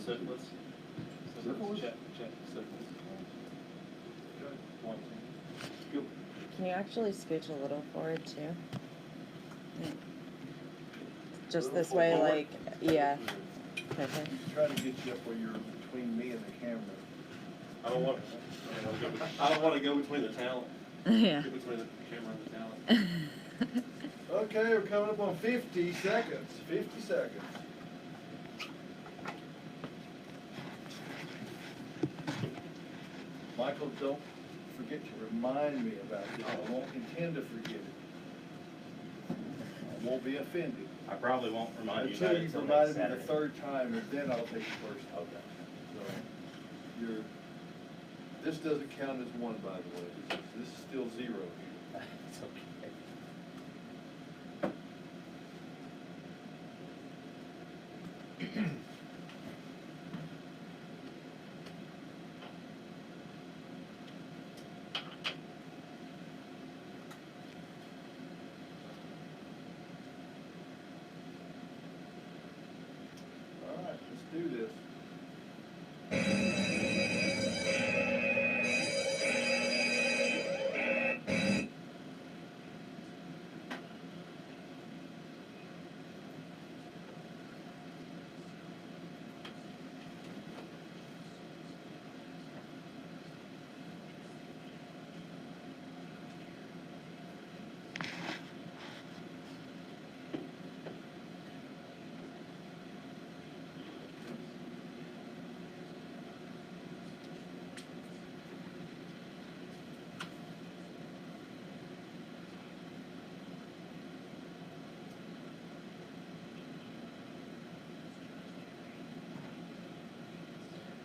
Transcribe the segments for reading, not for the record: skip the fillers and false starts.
Syphilis. Syphilis? Check syphilis. Good. Good. Can you actually scooch a little forward too? Just this way, like, yeah. Perfect. He's trying to get you up where you're between me and the camera. I don't want to go between the talent. Yeah. Get between the camera and the talent. Okay, we're coming up on 50 seconds. 50 seconds. Michael, don't forget to remind me about it. I won't intend to forget it. I won't be offended. I probably won't remind you about Until it you until provide next me the Saturday. third time, and then I'll take it first. Okay. So, this doesn't count as one, by the way. This is still 0 here. It's okay. All right, let's do this.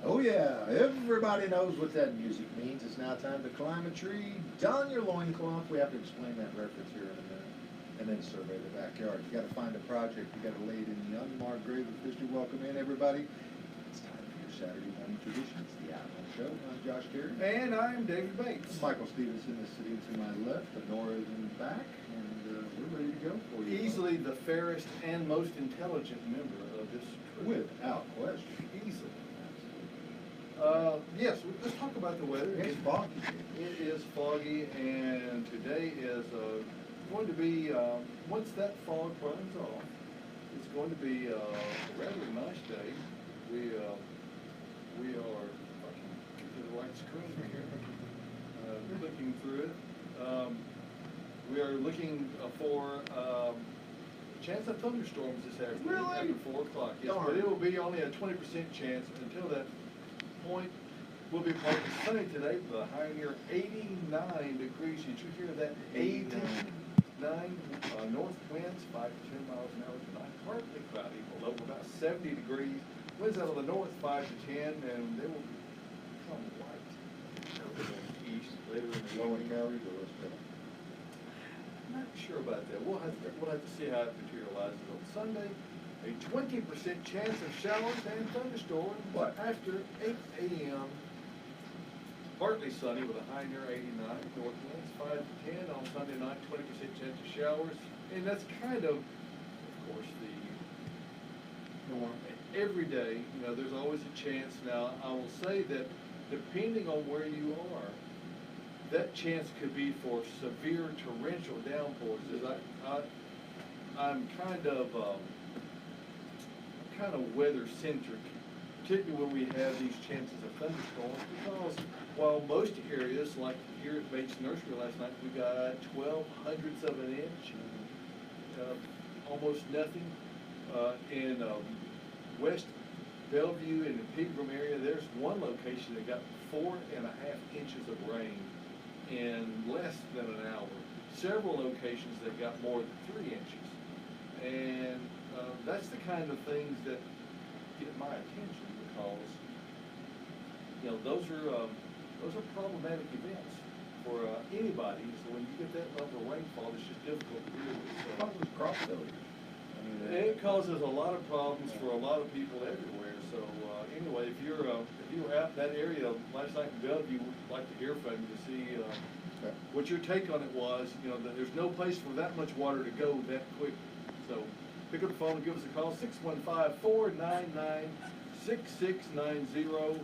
Oh yeah, everybody knows what that music means. It's now time to climb a tree, don your loincloth. We have to explain that reference here in a minute. And then survey the backyard. You gotta find a project, you gotta lay it in the unmarked grave. Officially welcome in everybody. It's time for your Saturday morning traditions, the Outlaw Show. I'm Josh Cary. And I'm David Bates. Michael Stevenson is sitting to my left, Nora is in the back, and we're ready to go for you. Easily the fairest and most intelligent member of this crew. Without question. Easily. Yes, let's talk about the weather. It's foggy. It is foggy, and today is going to be, once that fog runs off, it's going to be a rather nice day. We are, if I can get to the right screen here, looking through it. We are looking for a chance of thunderstorms this afternoon. Really? After 4 o'clock. Yes, Darn. but it will be only a 20% chance until that point. We'll be partly sunny today with a high near 89 degrees. Did you hear that? 89. North winds 5 to 10 miles an hour tonight. Partly cloudy, below about 70 degrees. Winds out of the north 5 to 10, and they will become light. East later in the Low in evening. Cary, the rest of it. Not sure about that. We'll have to see how it materializes on Sunday. A 20% chance of showers and thunderstorms after 8 a.m. Partly sunny with a high near 89. North winds 5 to 10 on Sunday night. 20% chance of showers, and that's kind of course, the norm. Every day, there's always a chance. Now, I will say that depending on where you are, that chance could be for severe torrential downpours. I'm kind of weather centric, particularly when we have these chances of thunderstorms, because while most areas, like here at Bates Nursery last night, we got 0.12 of an inch, almost nothing. In West Bellevue and the Pegram area, there's one location that got 4.5 inches of rain in less than an hour. Several locations that got more than 3 inches. And that's the kind of things that get my attention, because those are problematic events for anybody. So when you get that level of rainfall, it's just difficult to deal with. So, Causes crop failures. it causes a lot of problems for a lot of people everywhere. So anyway, if you were out in that area last night in Bellevue, we'd like to hear from you to see what your take on it was. That there's no place for that much water to go that quick. So pick up the phone and give us a call, 615-499-6000. 6690.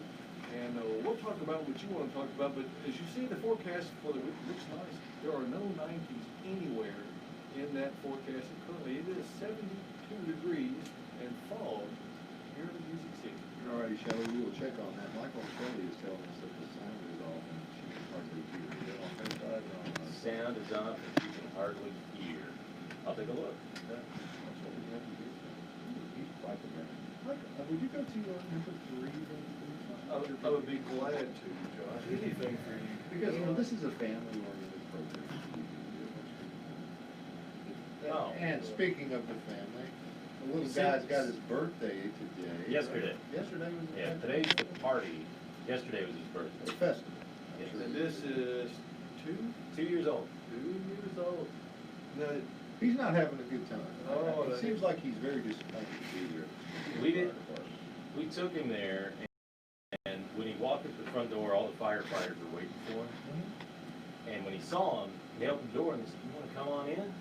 And we'll talk about what you want to talk about, but as you see the forecast for the week, it looks nice. There are no 90s anywhere in that forecast. Currently, it is 72 degrees and fog here in the Music City. All righty, Shelley, we will check on that. Michael Shelley is telling us that the sound is off and she can hardly hear. Is that on her side or on us? Sound is off and you can hardly hear. I'll take a look. That's what we have to do. He's quite the man. Michael, would you go to number 3 then? I would be glad to, Josh. Anything for you. Because, you know, this is a family-oriented program. Oh. And speaking of the family, the little See- guy's got his birthday today. Yesterday. Yesterday was his Yeah, birthday? today's the party. Yesterday was his The birthday. festival. Yes. And this is 2 2 years old. years old. Now, He's not having a good time. Oh, It that- seems like he's very disappointed to be here. We did- We took him there, and when he walked up the front door, all the firefighters were waiting for him. And when he saw him, he opened the door and they said, "You want to come on in?"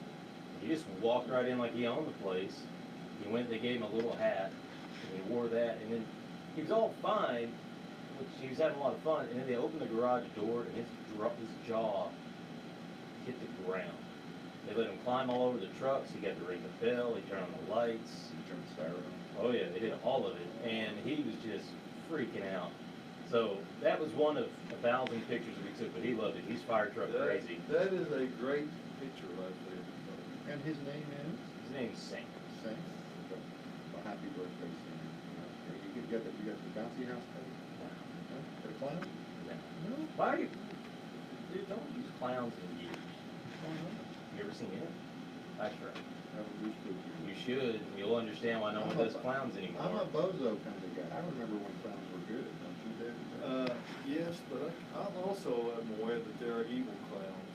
He just walked right in like he owned the place. He went, they gave him a little hat, and he wore that, and then he was all fine, which he was having a lot of fun, and then they opened the garage door, and his jaw hit the ground. They let him climb all over the trucks, he got to ring the bell, he turned on the lights. He turned the siren on. Oh yeah, they did all of it, and he was just freaking out. So that was one of 1,000 pictures that we took, but he loved it. He's fire truck crazy. That is a great picture right there. And his name is? His name's Sam. Sam. Well, happy birthday, Sam. You got the bouncy house covered? For the clown? No. Why are you? Dude, don't use clowns in years. Why not? You ever seen it? That's right. Have a loose spooky. You should, and you'll understand why no one does clowns I'm a anymore. bozo kind of guy. I remember when clowns were good, don't you, David? Yes, but I also am aware that there are evil clowns.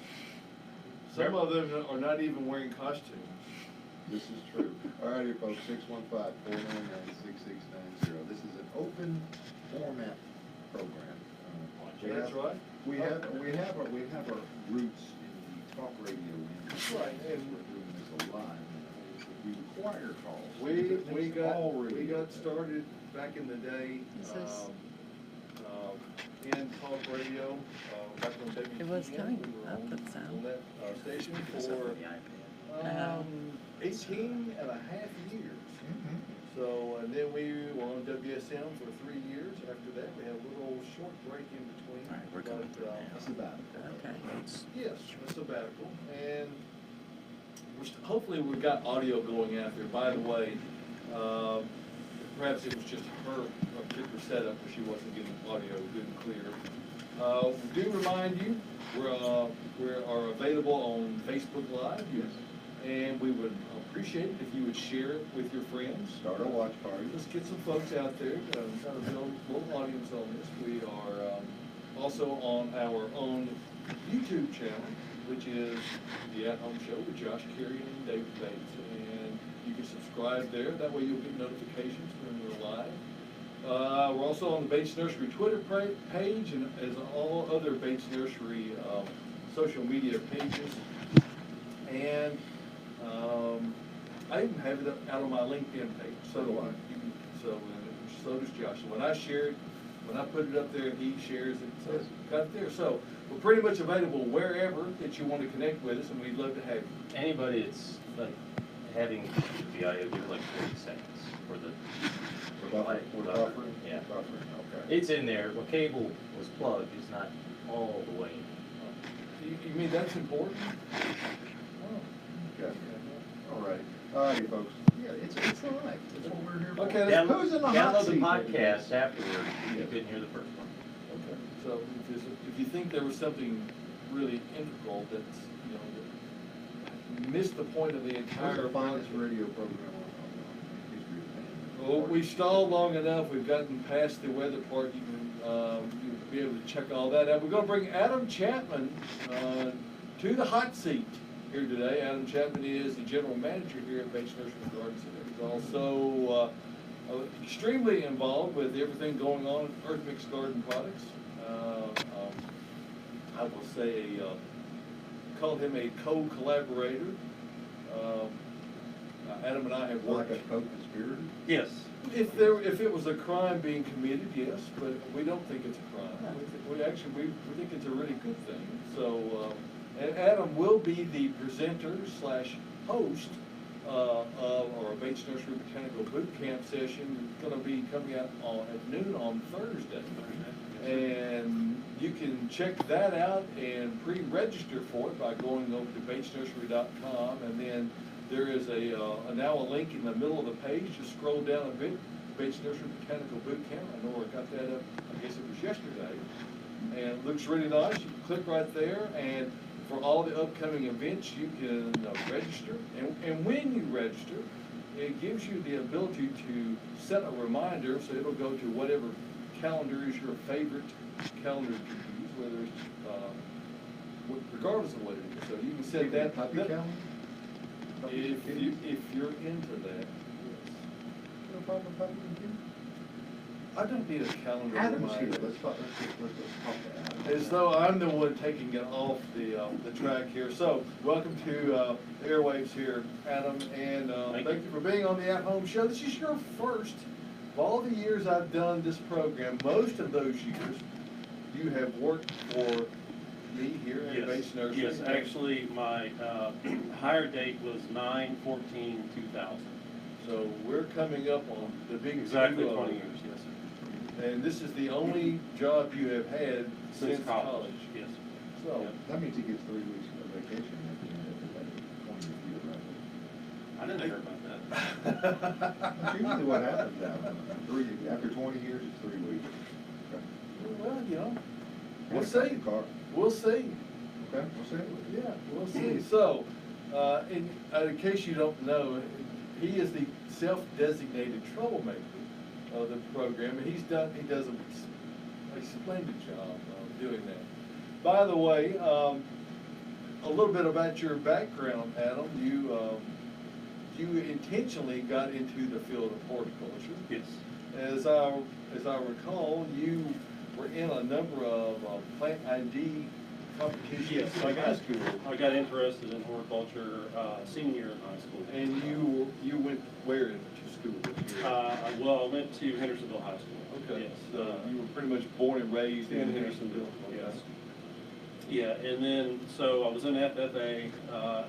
Some of them are not even wearing costumes. This is true. All righty, folks, 615-499-6690. This is an open format program. That's right. We have our roots in the talk radio industry. Right, and We're doing this a lot. We require calls. We Already. got started back in the day, This is- in talk radio, back on WTN. It was coming We were up on- with sound. On that station Except for, for the iPad. 18 and a half years. Mhm. So, and then we were on WSM for 3 years. After that, we had a little short break in between. All right, we're going But, through it That's about it. Okay. yes, a sabbatical, and hopefully we've got audio going out there. By the way, perhaps it was just her particular setup where she wasn't getting audio good and clear. We do remind you, we are available on Facebook Live. Yes. And we would appreciate it if you would share it with your friends. Start a watch party. Let's get some folks out there, try to build a little audience on this. We are also on our own YouTube channel, which is The At Home Show with Josh, Cary, and David Bates. And you can subscribe there. That way you'll get notifications when we're live. We're also on the Bates Nursery Twitter page, and as all other Bates Nursery social media pages. And I even have it out on my LinkedIn page. So do I. So does Josh. When I share it, when I put it up there, he shares it. So it's got it there. So we're pretty much available wherever that you want to connect with us, and we'd love to have you. Anybody that's like having the audio, give it like 40 seconds for the Buffering? Yeah. Buffering, okay. It's in there. The cable was plugged. It's not all the way. You mean that's important? Okay. All right. All righty, folks. Yeah, it's live. That's what we're here for. Okay, Download, Who's in the hot download the seat? podcast afterwards. You Yes. couldn't hear the first one. Okay. So if you think there was something really integral that's, that missed the point of the Who's entire the finest project. radio program on the history of the Well, we stalled long enough. We've gotten past the weather part. You can you'll be able to check all that out. We're going to bring Adam Chapman to the hot seat here today. Adam Chapman is the general manager here at Bates Nursery and Garden Center. He's also extremely involved with everything going on at Earth Mix Garden Products. I will say, call him a co-collaborator. Adam and I have Like worked. a co-conspirator? Yes. If it was a crime being committed, yes, but we don't think it's a crime. We think it's a really good thing. So, and Adam will be the presenter / host of our Bates Nursery Botanical Boot Camp session. It's gonna be coming out at noon on Thursday. And you can check that out and pre-register for it by going over to batesnursery.com, and then there is now a link in the middle of the page. Just scroll down a bit, Bates Nursery Botanical Boot Camp. I know I got that up, I guess it was yesterday. And it looks really nice. You can click right there, and for all the upcoming events, you can register. And when you register, it gives you the ability to set a reminder, so it'll go to whatever calendar is your favorite calendar to use, whether it's regardless of what it is. So you can set that. Puppy calendar? If you're into that, yes. No problem with puppy computer? I don't need a calendar. Adam's here, reminder. let's talk to Adam. As though I'm the one taking it off the track here. So, welcome to the airwaves here, Adam, and thank you for being on the At Home Show. This is your first. Of all the years I've done this program, most of those years, you have worked for me here at Bates Nursery. Yes, actually, my hire date was 9/14/2000. So we're coming up on the big Exactly 2-0. 20 years, yes, sir. And this is the only job you have had since college. Yes. So, Yep. That means he gets 3 weeks of vacation at the end of the 20 year I didn't hear about that. That's usually what happens after 20 years, it's 3 weeks. well, you know, we'll And a see. car. We'll see. Okay, we'll see. Yeah, we'll see. So, in case you don't know, he is the self-designated troublemaker of the program, and he does a splendid job of doing that. By the way, a little bit about your background, Adam. You intentionally got into the field of horticulture. Yes. As I recall, you were in a number of plant ID competitions Yes, in high school. I got interested in horticulture senior year in high school. And you went where to school this year? Well, I went to Hendersonville High School. Okay, Yes. so you were pretty much born and raised in Hendersonville. Yes. Yeah, and then, so I was in FFA,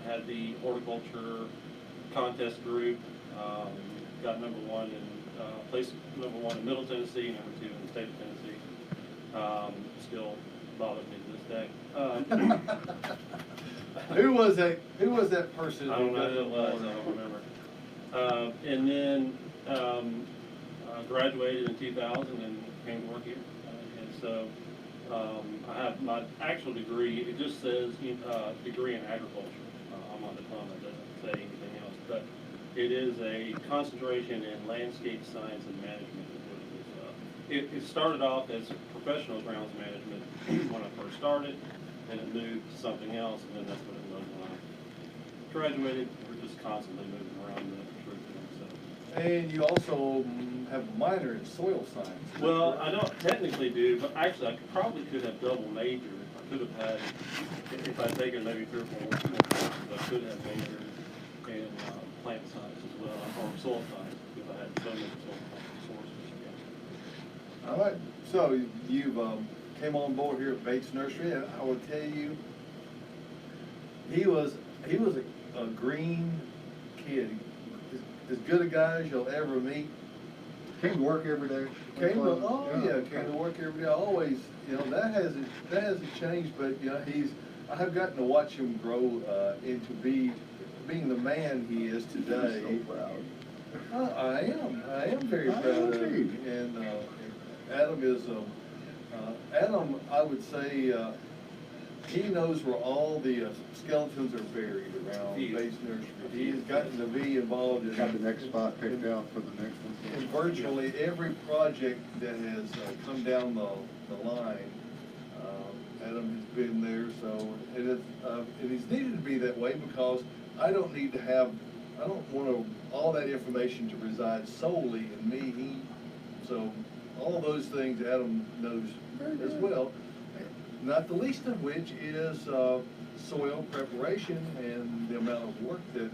had the horticulture contest group, got #1 placed #1 in Middle Tennessee, #2 in the state of Tennessee. Still bothers me to this day. Who was that person? I don't know who it was, I don't remember. And then, graduated in 2000 and came to work here. And so, I have my actual degree, it just says, degree in agriculture. On my diploma, it doesn't say anything else, but it is a concentration in landscape science and management. It started off as professional grounds management when I first started, and it moved to something else, and then that's what it was when I graduated. We're just constantly moving around the curriculum. So. And you also have a minor in soil science. Well, I don't technically do, but actually I probably could have double majored. I could have had, if I'd taken maybe 3 or 4 more courses, I could have majored in plant science as well, or soil science, if I had so many soil sources. Yeah. All right, so you've came on board here at Bates Nursery, and I will tell you, he was a green kid, as good a guy as you'll ever meet. Came to work every day. Came to work every day. Always, that hasn't changed. But I have gotten to watch him grow into being the man he is today. I'm so proud. I am very proud of him. And Adam is Adam. I would say he knows where all the skeletons are buried around Bates Nursery. He's gotten to be involved in. Got the next spot picked out for the next one. In virtually every project that has come down the line, Adam has been there. So it is needed to be that way, because I don't want all that information to reside solely in me. So all those things Adam knows as well. Not the least of which is soil preparation and the amount of work that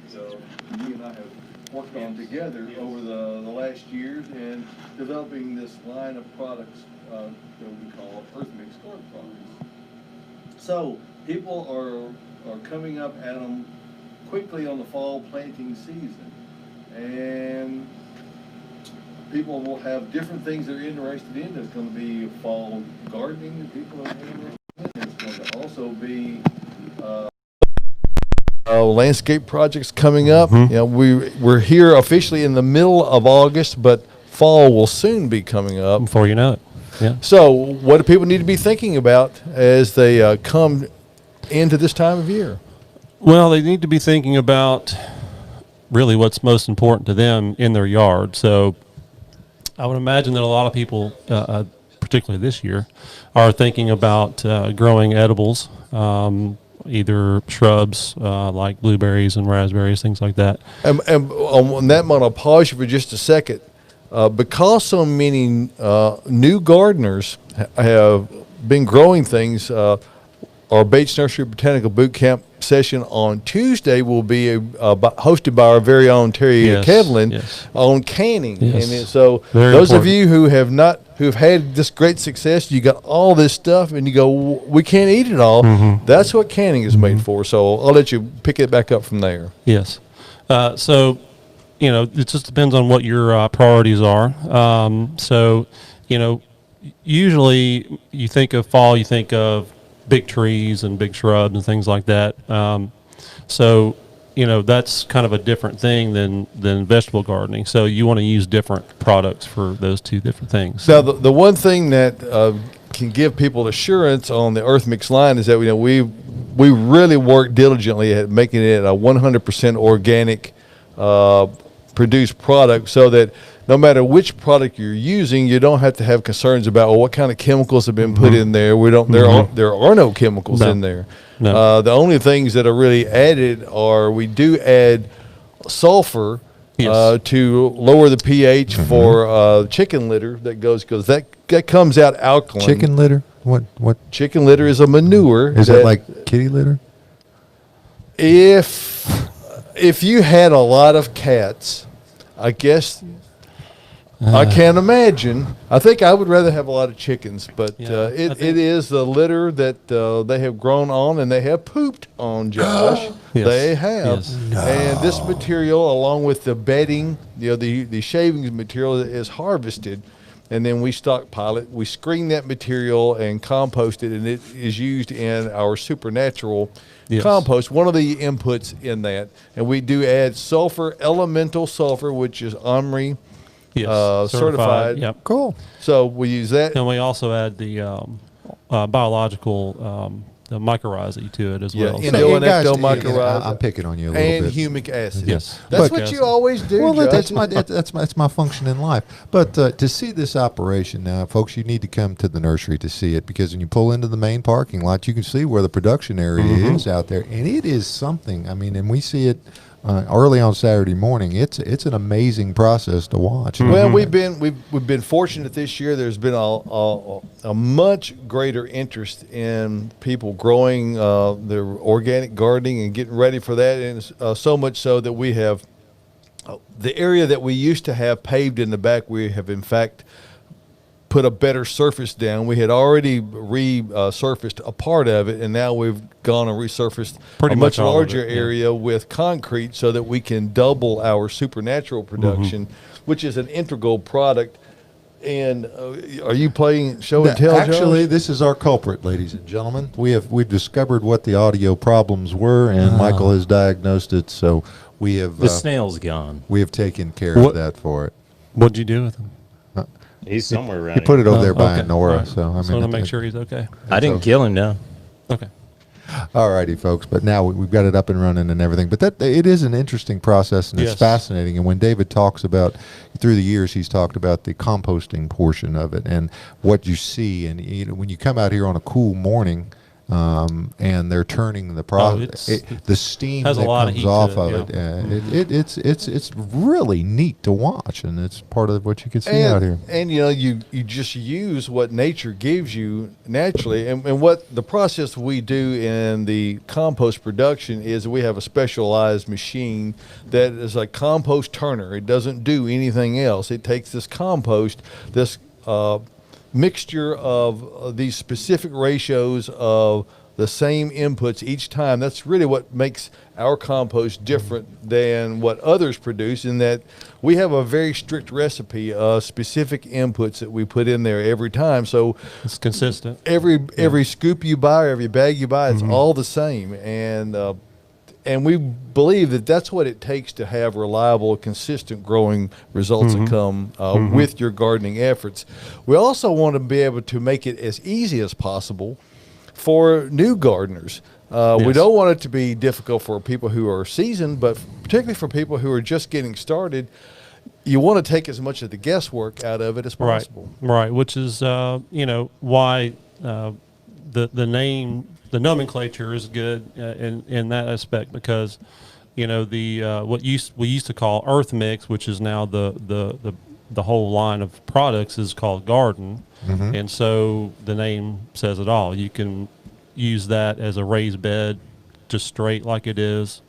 he and I have worked on together over the last past years and developing this line of products that we call Earth Mix garden products. So people are coming up at them quickly on the fall planting season, and people will have different things they're interested in. There's going to be fall gardening that people are interested in. There's going to also be landscape projects coming up. Mhm. You know, we're here officially in the middle of August, but fall will soon be coming up. Before you know it. Yeah. So, what do people need to be thinking about as they come into this time of year? Well, they need to be thinking about really what's most important to them in their yard. So I would imagine that a lot of people, particularly this year, are thinking about growing edibles, either shrubs like blueberries and raspberries, things like that. And on that, I'm going to pause you for just a second. Because so many new gardeners have been growing things, our Bates Nursery Botanical Boot Camp session on Tuesday will be hosted by our very own Terry Kevlin on canning. Yes. And so Very those of important. you who've had this great success, you got all this stuff and you go, we can't eat it all. Mhm. That's what canning is made for. So I'll let you pick it back up from there. Yes. So, you know, it just depends on what your priorities are. So, you know, usually you think of fall, you think of big trees and big shrubs and things like that. So, you know, that's kind of a different thing than vegetable gardening. So you want to use different products for those two different things. Now, the one thing that can give people assurance on the Earth Mix line is that we really work diligently at making it a 100% organic produced product, so that no matter which product you're using, you don't have to have concerns about what kind of chemicals have been put in there. We don't. There are no chemicals in there. No. The only things that are really added are we do add sulfur to lower the pH for chicken litter that goes, because that comes out alkaline. Chicken litter? What Chicken litter is a manure. is that like kitty litter? If you had a lot of cats, I guess I can't imagine. I think I would rather have a lot of chickens, but Yeah, it is the litter that they have grown on and they have pooped on, Josh. Yes. They have. Yes. And this material, along with the bedding, the shavings material, is harvested. And then we stockpile it. We screen that material and compost it, and it is used in our supernatural compost, one of the inputs in that. And we do add sulfur, elemental sulfur, which is OMRI certified. Yep. Cool. So we use that. And we also add the biological the mycorrhizae to it as well. Yeah, So- ectomycorrhizae I'm picking on you a little and bit. humic acid. Yes. That's But- what you always do, Well, Josh. that's my function in life. But to see this operation now, folks, you need to come to the nursery to see it, because when you pull into the main parking lot, you can see where the production area is out there, and it is something. I mean, and we see it early on Saturday morning. It's an amazing process to watch. Well, we've been fortunate this year. There's been a much greater interest in people growing their organic gardening and getting ready for that, and so much so that we have the area that we used to have paved in the back. We have in fact put a better surface down. We had already resurfaced a part of it, and now we've gone and resurfaced Pretty a much much all of larger it, yeah. area with concrete, so that we can double our supernatural production, which is an integral product. And are you playing show and tell, Actually, Josh? this is our culprit, ladies and gentlemen. We've discovered what the audio problems were, and Michael has diagnosed it. So we have The snail's gone. we have taken care What- of that for it. What'd you do with them? He's somewhere around He put it over Oh, there by okay. Nora. All right. So I mean, So to make sure he's okay. I didn't kill him, no. Okay. All righty, folks. But now we've got it up and running and everything. But it is an interesting process, and it's Yes. fascinating. And when David talks about, through the years, he's talked about the composting portion of it and what you see. And when you come out here on a cool morning and they're turning the product. The steam has that a lot of comes heat off to of it, it. It's really neat to watch, and it's part of what you can see out here. And you just use what nature gives you naturally, and what the process we do in the compost production is we have a specialized machine that is a compost turner. It doesn't do anything else. It takes this compost, this mixture of these specific ratios of the same inputs each time. That's really what makes our compost different than what others produce, in that we have a very strict recipe of specific inputs that we put in there every time. So It's consistent. every scoop you buy, or every bag you buy, it's all the same. And we believe that that's what it takes to have reliable, consistent growing results that come with your gardening efforts. We also want to be able to make it as easy as possible for new gardeners. We Yes. don't want it to be difficult for people who are seasoned, but particularly for people who are just getting started. You want to take as much of the guesswork out of it as possible. Right, which is why the name, the nomenclature is good in that aspect, because what we used to call earth mix, which is now the whole line of products, is called garden, and so the name says it all. You can use that as a raised bed, just straight like it is.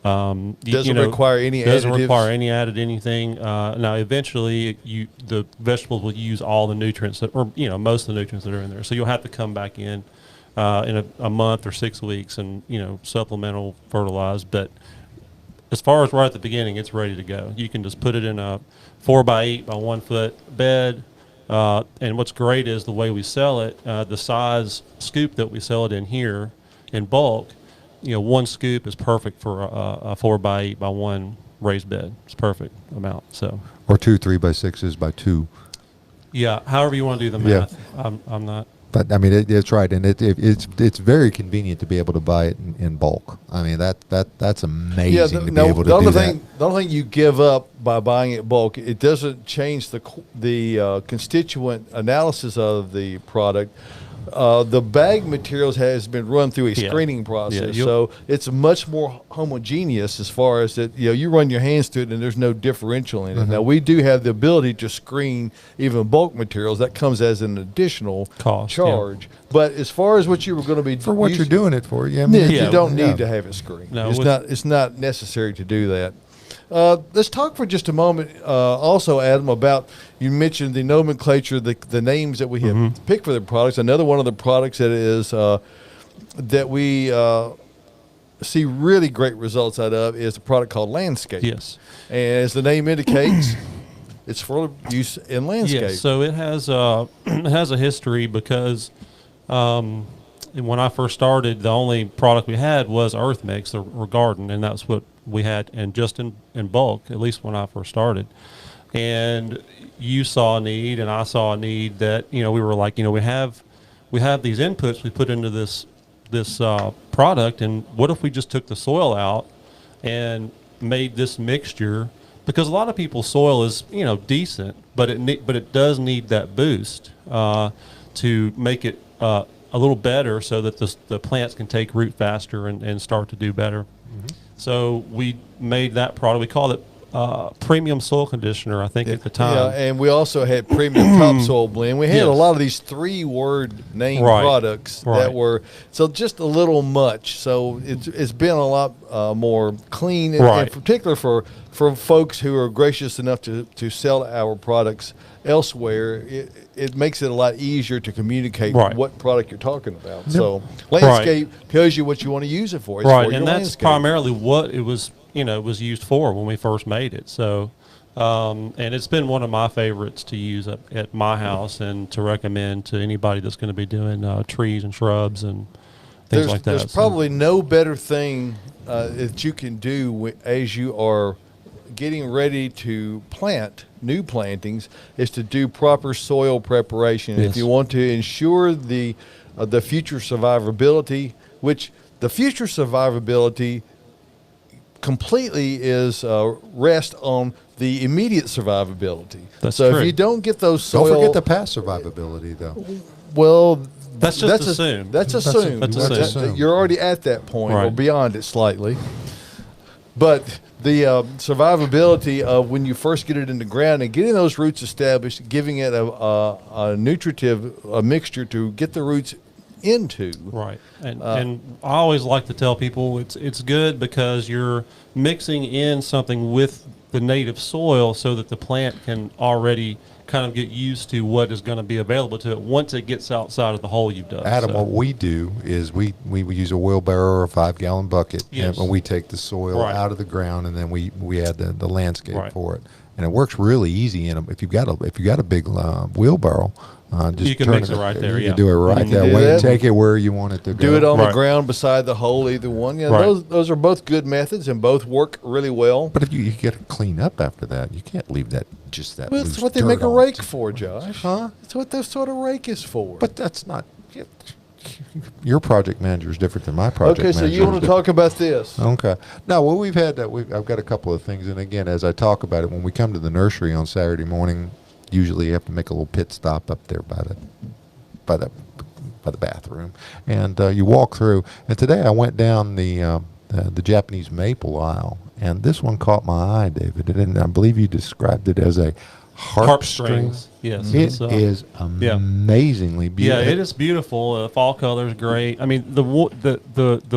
Doesn't require any doesn't additives. require any added anything. Now, eventually, the vegetables will use all the nutrients or most of the nutrients that are in there. So you'll have to come back in a month or 6 weeks and supplemental fertilize. But as far as right at the beginning, it's ready to go. You can just put it in a 4x8 by 1 foot bed. And what's great is the way we sell it, the size scoop that we sell it in here in bulk. 1 scoop is perfect for a 4x8 by 1 raised bed. It's perfect amount. So, Or 2 3x6s by 2. yeah, however you want to do the Yeah. math. I'm not. But I mean, it's right, and it's very convenient to be able to buy it in bulk. I mean, that's amazing to be able to do that. The only thing you give up by buying it bulk, it doesn't change the constituent analysis of the product. The bag materials has been run through a screening process, so it's much more homogeneous as far as that. You run your hands through it, and there's no differential in it. Now, we do have the ability to screen even bulk materials. That comes as an additional Cost, charge. But as far as what you were going to be For what you're doing it for, you don't need to have it screened. No, it's not necessary to do that. Let's talk for just a moment also, Adam, about, you mentioned the nomenclature, the names that we have picked for the products. Another one of the products that is that we see really great results out of is a product called Landscape. Yes. And as the name indicates, it's for use in landscape. Yes. So it has a history, because when I first started, the only product we had was earth mix or garden, and that's what we had, and just in bulk, at least when I first started. And you saw a need, and I saw a need, that we were like, we have these inputs we put into this product, and what if we just took the soil out and made this mixture? Because a lot of people's soil is decent, but it does need that boost to make it a little better, so that the plants can take root faster and start to do better. So we made that product. We called it Premium Soil Conditioner, I think, at the time. Yeah, and we also had Premium Topsoil Blend. We had a Yes. lot of these 3-word name products that were just a little much. So it's been a lot more clean, and in particular for folks who are gracious enough to sell our products elsewhere. It makes it a lot easier to communicate what product you're talking about. So Landscape tells you what you want to use it for. It's for your and that's landscape. primarily what it was used for when we first made it. So, and it's been one of my favorites to use at my house, and to recommend to anybody that's going to be doing trees and shrubs and things like that. There's probably no better thing that you can do as you are getting ready to plant new plantings, is to do proper soil preparation. Yes. If you want to ensure the future survivability, which the future survivability completely is rest on the immediate survivability. That's so true. if you don't get those soil, Don't forget the past survivability, though. well, That's just assumed. That's assumed. that's assumed. You're already at that point or Right. beyond it slightly. But the survivability of when you first get it in the ground and getting those roots established, giving it a nutritive mixture to get the roots into. Right, and I always like to tell people it's good because you're mixing in something with the native soil so that the plant can already kind of get used to what is going to be available to it once it gets outside of the hole you've dug. Adam, So- what we do is we use a wheelbarrow or a 5-gallon bucket, Yes. and we take the soil Right. out of the ground, and then we add the landscape Right. for it, and it works really easy. And if you've got a big wheelbarrow, just You can turn mix it right there, You yeah. can do it right Mhm. that Do way. that. Take it where you want it to go. Do it on the Right. ground beside the hole, either one. Yeah, Right. those are both good methods and both work really well. But if you get to clean up after that, you can't leave that that. Well, loose that's what they dirt make a on. rake for, Josh. Huh? That's what that sort of rake is for. But that's not. Your project manager is different than my project okay, manager. so you want to talk about this? Okay. Now, well, we've had that. I've got a couple of things, and again, as I talk about it, when we come to the nursery on Saturday morning, usually you have to make a little pit stop up there by the bathroom, and you walk through. And today I went down the Japanese maple aisle, and this one caught my eye, David. And I believe you described it as a harp string. strings. Yes, It it's, is yeah. amazingly Yeah, beautiful. it is beautiful. Fall color is great. I mean, the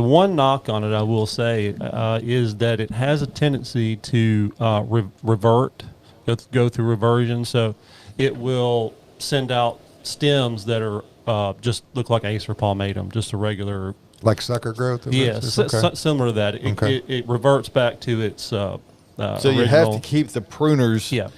one knock on it, I will say, is that it has a tendency to revert, go through reversion. So it will send out stems that are just look like Acer palmatum, just a regular. Like sucker growth. Yes, similar to that. Okay. It reverts back to its. So you have to original- keep the pruners Yeah.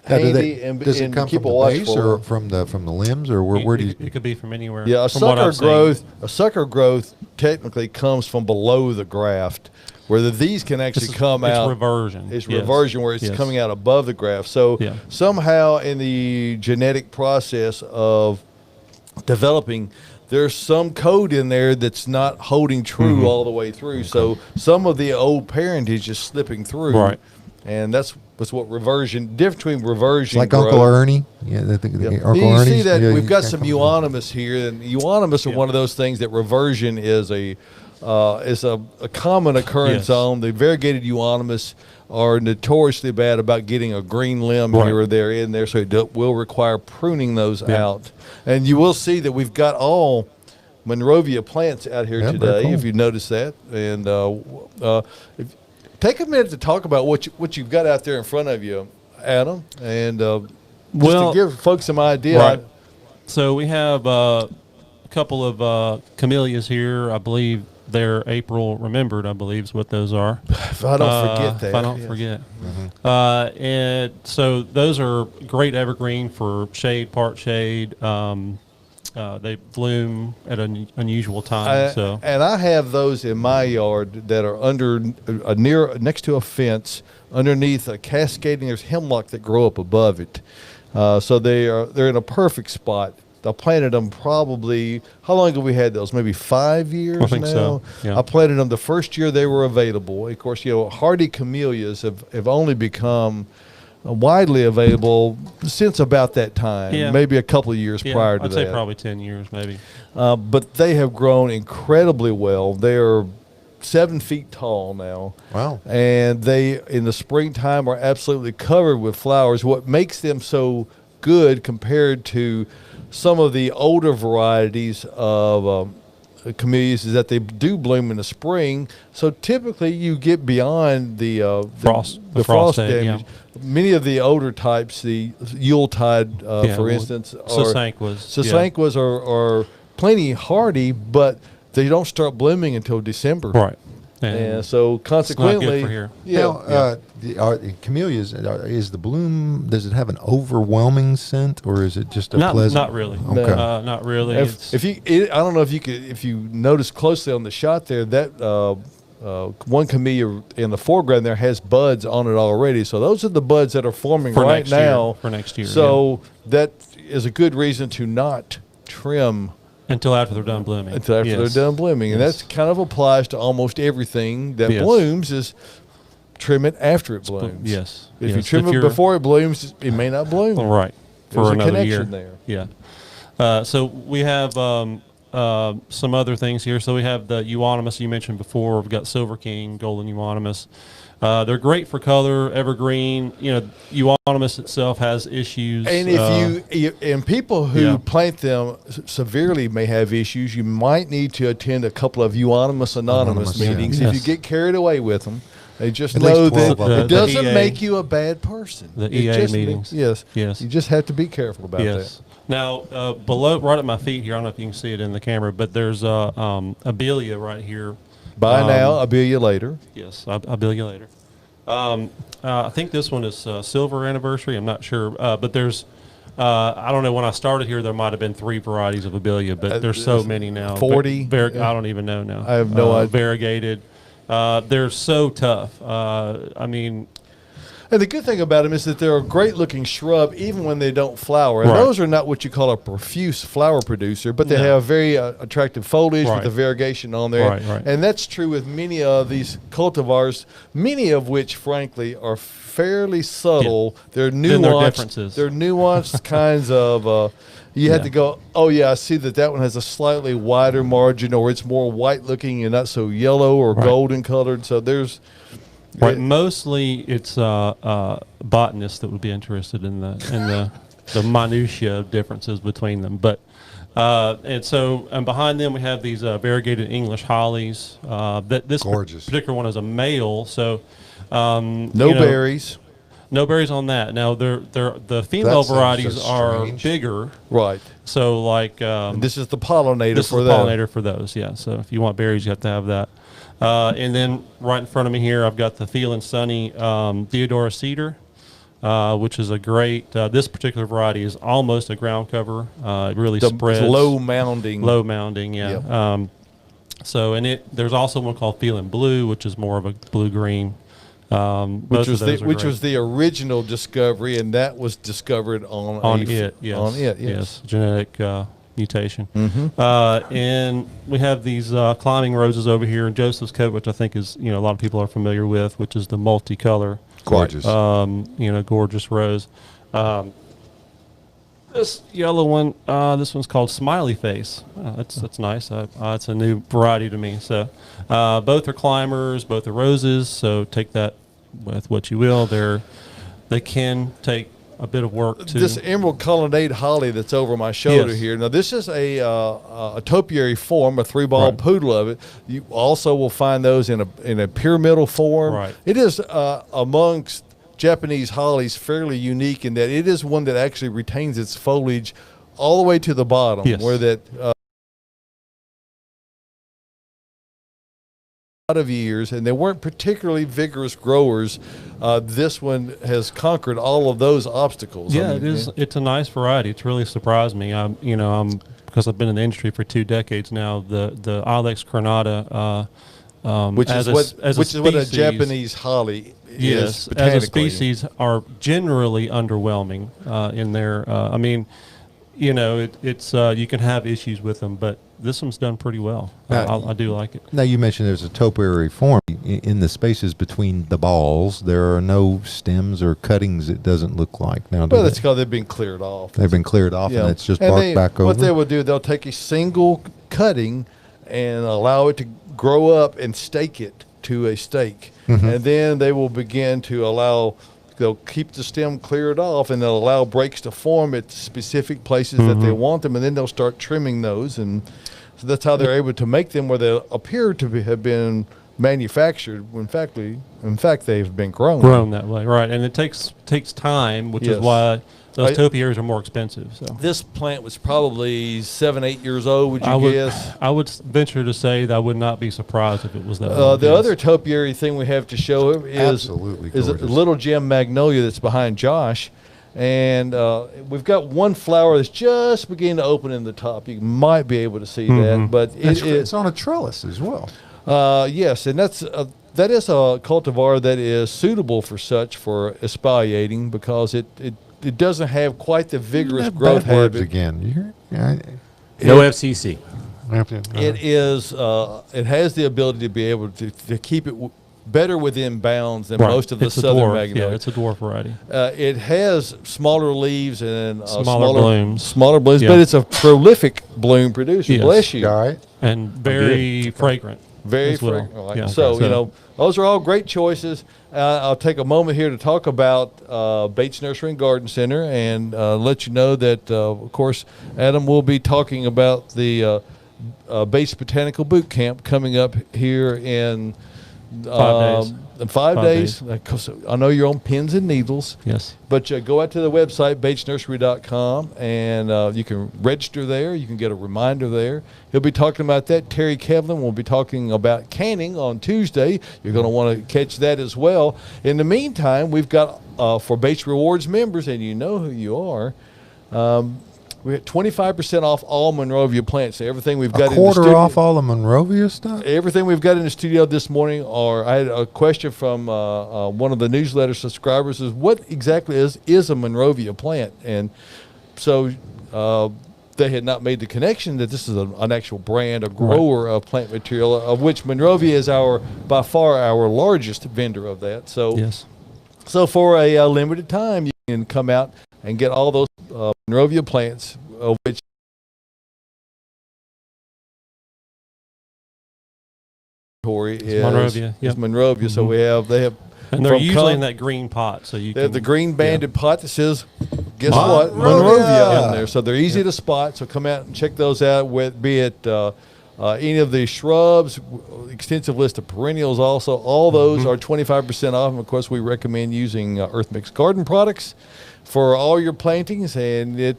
Now, handy and, does it and come keep from a the watch base for or them. from the limbs, or where do you? It could be from anywhere. Yeah, from what I've seen. a sucker growth technically comes from below the graft, where these can actually come it's out. reversion. It's Yes. reversion where it's Yes. coming out above the graft. So Yeah. somehow in the genetic process of developing, there's some code in there that's not holding true Mhm. all the way through. So some of the old parentage is slipping through. Right. And that's what reversion, difference between reversion Like growth. Uncle Ernie. Yeah, Yep. Uncle You see Ernie's- that yeah, we've you got can't some come- euonymus here, and euonymus are Yeah. one of those things that reversion is a common occurrence Yes. on. The variegated euonymus are notoriously bad about getting a green limb Right. here or there in there, so it will require pruning those Yeah. out. And you will see that we've got all Monrovia plants out here Yeah, very today, cool. if you notice that. And take a minute to talk about what you've got out there in front of you, Adam, and just Well, to give folks some idea. Right. So we have a couple of camellias here. I believe they're April remembered, I believe is what those are. If I don't forget that. If I don't yes. forget. And so those are great evergreen for shade, part shade. They bloom at an unusual time. So And I have those in my yard that are under next to a fence, underneath a cascading. There's hemlock that grow up above it, so they're in a perfect spot. I planted them probably. How long have we had those? Maybe 5 years I think now. so, yeah. I planted them the first year they were available. Of course, hardy camellias have only become widely available since about that time. Yeah. Maybe a couple of years yeah, prior to I'd that. say probably 10 years, maybe. But they have grown incredibly well. They're 7 feet tall now. Wow. And they, in the springtime, are absolutely covered with flowers. What makes them so good compared to some of the older varieties of camellias is that they do bloom in the spring. So typically you get beyond the Frost damage. yeah. Many of the older types, the Yuletide, Yeah, for well, instance, Sasanquas. are plenty hardy, but they don't start blooming until December. Right. And so it's not consequently, good for here. yeah, Now, the camellias, is the bloom, does it have an overwhelming scent, or is it just a pleasant? Not really. Okay. Not really. if I don't know if you notice closely on the shot there, that one camellia in the foreground there has buds on it already. So those are the buds that are forming for right next now. year, for next year. So that is a good reason to not trim yeah. Until after they're done blooming. until after Yes. they're done blooming. And Yes. that kind of applies to almost everything that Yes. blooms is trim it after it blooms. Yes. If you yes. trim it you're- before it blooms, it may not bloom. Right. There's For a another connection year. there. Yeah. So we have some other things here. So we have the euonymus you mentioned before. We've got Silver King, Golden Euonymus. They're great for color, evergreen. You know, euonymus itself has issues. And if and people who yeah. plant them severely may have issues, you might need to attend a couple of Euonymus Anonymous Anonymous, yeah. meetings. Yes. If you get carried away with them, they just At least know 12 that of them. it doesn't The EA make you a bad person. The It EA just meetings. Yes. Yes. You just have to be careful about Yes. Now, below, right at my feet here, I don't know if you can see it in the camera, but there's Abelia right here. that. Buy now, Abelia later. Yes, Abelia later. I think this one is silver anniversary. I'm not sure, but there's. I don't know. When I started here, there might have been 3 varieties of Abelia, but there's so many now. 40? I don't even know now. I have no idea. Variegated. They're so tough. I mean, And the good thing about them is that they're a great looking shrub even when they don't flower. And Right. those are not what you call a profuse flower producer, but they No. have very attractive foliage Right. with the variegation on there. Right, right. And that's true with many of these cultivars, many of which, frankly, are fairly subtle. They're Then there are nuanced. differences. They're nuanced kinds of. You have Yeah. to go, oh yeah, I see that one has a slightly wider margin, or it's more white looking and not so yellow or Right. golden colored. So there's. right. Mostly, it's botanists that would be interested in the minutia differences between them. But and behind them we have these variegated English hollies. This Gorgeous. particular one is a male, so No you know, berries. No berries on that. Now the female That sounds varieties so are strange. bigger. Right. So like This is the pollinator this for is the that. pollinator for those. Yeah. So if you want berries, you have to have that. And then right in front of me here, I've got the Feel and Sunny Theodora Cedar, which is a great. This particular variety is almost a ground cover. It really The spreads. low mounding. Low mounding, yeah. Yep. So there's also one called Feeling Blue, which is more of a blue green. Which was the original discovery, and that was discovered on it. Yes. On it, yes. Genetic mutation. Mm-hmm. And we have these climbing roses over here in Joseph's Coat, which I think is a lot of people are familiar with, which is the multicolor. Gorgeous. Gorgeous rose. This yellow one, this one's called Smiley Face. That's nice. It's a new variety to me. So both are climbers, both are roses. So take that with what you will. They can take a bit of work to. This emerald colonnade holly that's over my shoulder Yes. here. Now this is a topiary form, a 3-ball Right. poodle of it. You also will find those in a pyramidal form. Right. It is amongst Japanese hollies fairly unique in that it is one that actually retains its foliage all the way to the bottom, Yes. where that lot of years, and they weren't particularly vigorous growers. This one has conquered all of those obstacles. Yeah, I mean, it is. It's a nice variety. It's really surprised me. I'm because I've been in the industry for 2 decades now. The Ilex crenata, which as is what a species- Japanese holly yes, is as a botanically. species are generally underwhelming in their. I mean, it's you can have issues with them, but this one's done pretty well. I do like it. Now you mentioned there's a topiary form in the spaces between the balls. There are no stems or cuttings. It doesn't look like now. Well, that's because they've been cleared off. They've been cleared off, Yeah. and it's just And bark back over. What they will do, they'll take a single cutting and allow it to grow up and stake it to a stake. Mm-hmm. And then they will begin to they'll keep the stem cleared off, and they'll allow breaks to form at specific places that they want them, and then they'll start trimming those. And so that's how they're able to make them where they appear to have been manufactured, when in fact they've been grown. That way, right? And it takes time, which Yes. is why those I- topiaries are more expensive. So This plant was probably 7-8 years old, would you guess? I would venture to say that I would not be surprised if it was that. The yes. other topiary thing we have to show is Absolutely is a gorgeous. little gem magnolia that's behind Josh, and we've got one flower that's just beginning to open in the top. You might be able to see that, but it's it's on a trellis as well. yes, and that is a cultivar that is suitable for espaliating because it doesn't have quite the vigorous That growth bad words habit. again. You hear? Yeah, No FCC. It is. It has the ability to be able to keep it better within bounds than Right. most of the It's a southern dwarf. magnolia. Yeah, it's a dwarf variety. It has smaller leaves and Smaller blooms. Smaller blooms, Yeah. but it's a prolific bloom producer. Yes. Bless you. All right. And very fragrant. Very as well. fragrant. Like, Yeah. so, you know, those are all great choices. I'll take a moment here to talk about Bates Nursery and Garden Center and let you know that, of course, Adam will be talking about the Bates Botanical Boot Camp coming up here in 5 days. in 5 5 days. days. 'Cause I know you're on pins and needles. Yes. But go out to the website, batesnursery.com, and you can register there. You can get a reminder there. He'll be talking about that. Terry Kevlin will be talking about canning on Tuesday. You're going to want to catch that as well. In the meantime, we've got, for Bates Rewards members, and you know who you are, we have 25% off all Monrovia plants. So everything we've got A in the quarter studio. off all the Monrovia stuff? Everything we've got in the studio this morning, I had a question from one of the newsletter subscribers, is what exactly is a Monrovia plant? And so they had not made the connection that this is an actual brand, a grower of plant material, of which Monrovia is by far our largest vendor of that. So, Yes. so for a limited time, you can come out and get all those Monrovia plants, which is Monrovia, is yep. Monrovia. So they have, And they're from usually in that green pot, so you they have can. the green banded pot that says, guess what, Monrovia. Monrovia in there. So they're easy to spot. So come out and check those out. Be it any of the shrubs, extensive list of perennials. Also, all those are 25% off. And of course, we recommend using Earth Mix Garden products for all your plantings, and it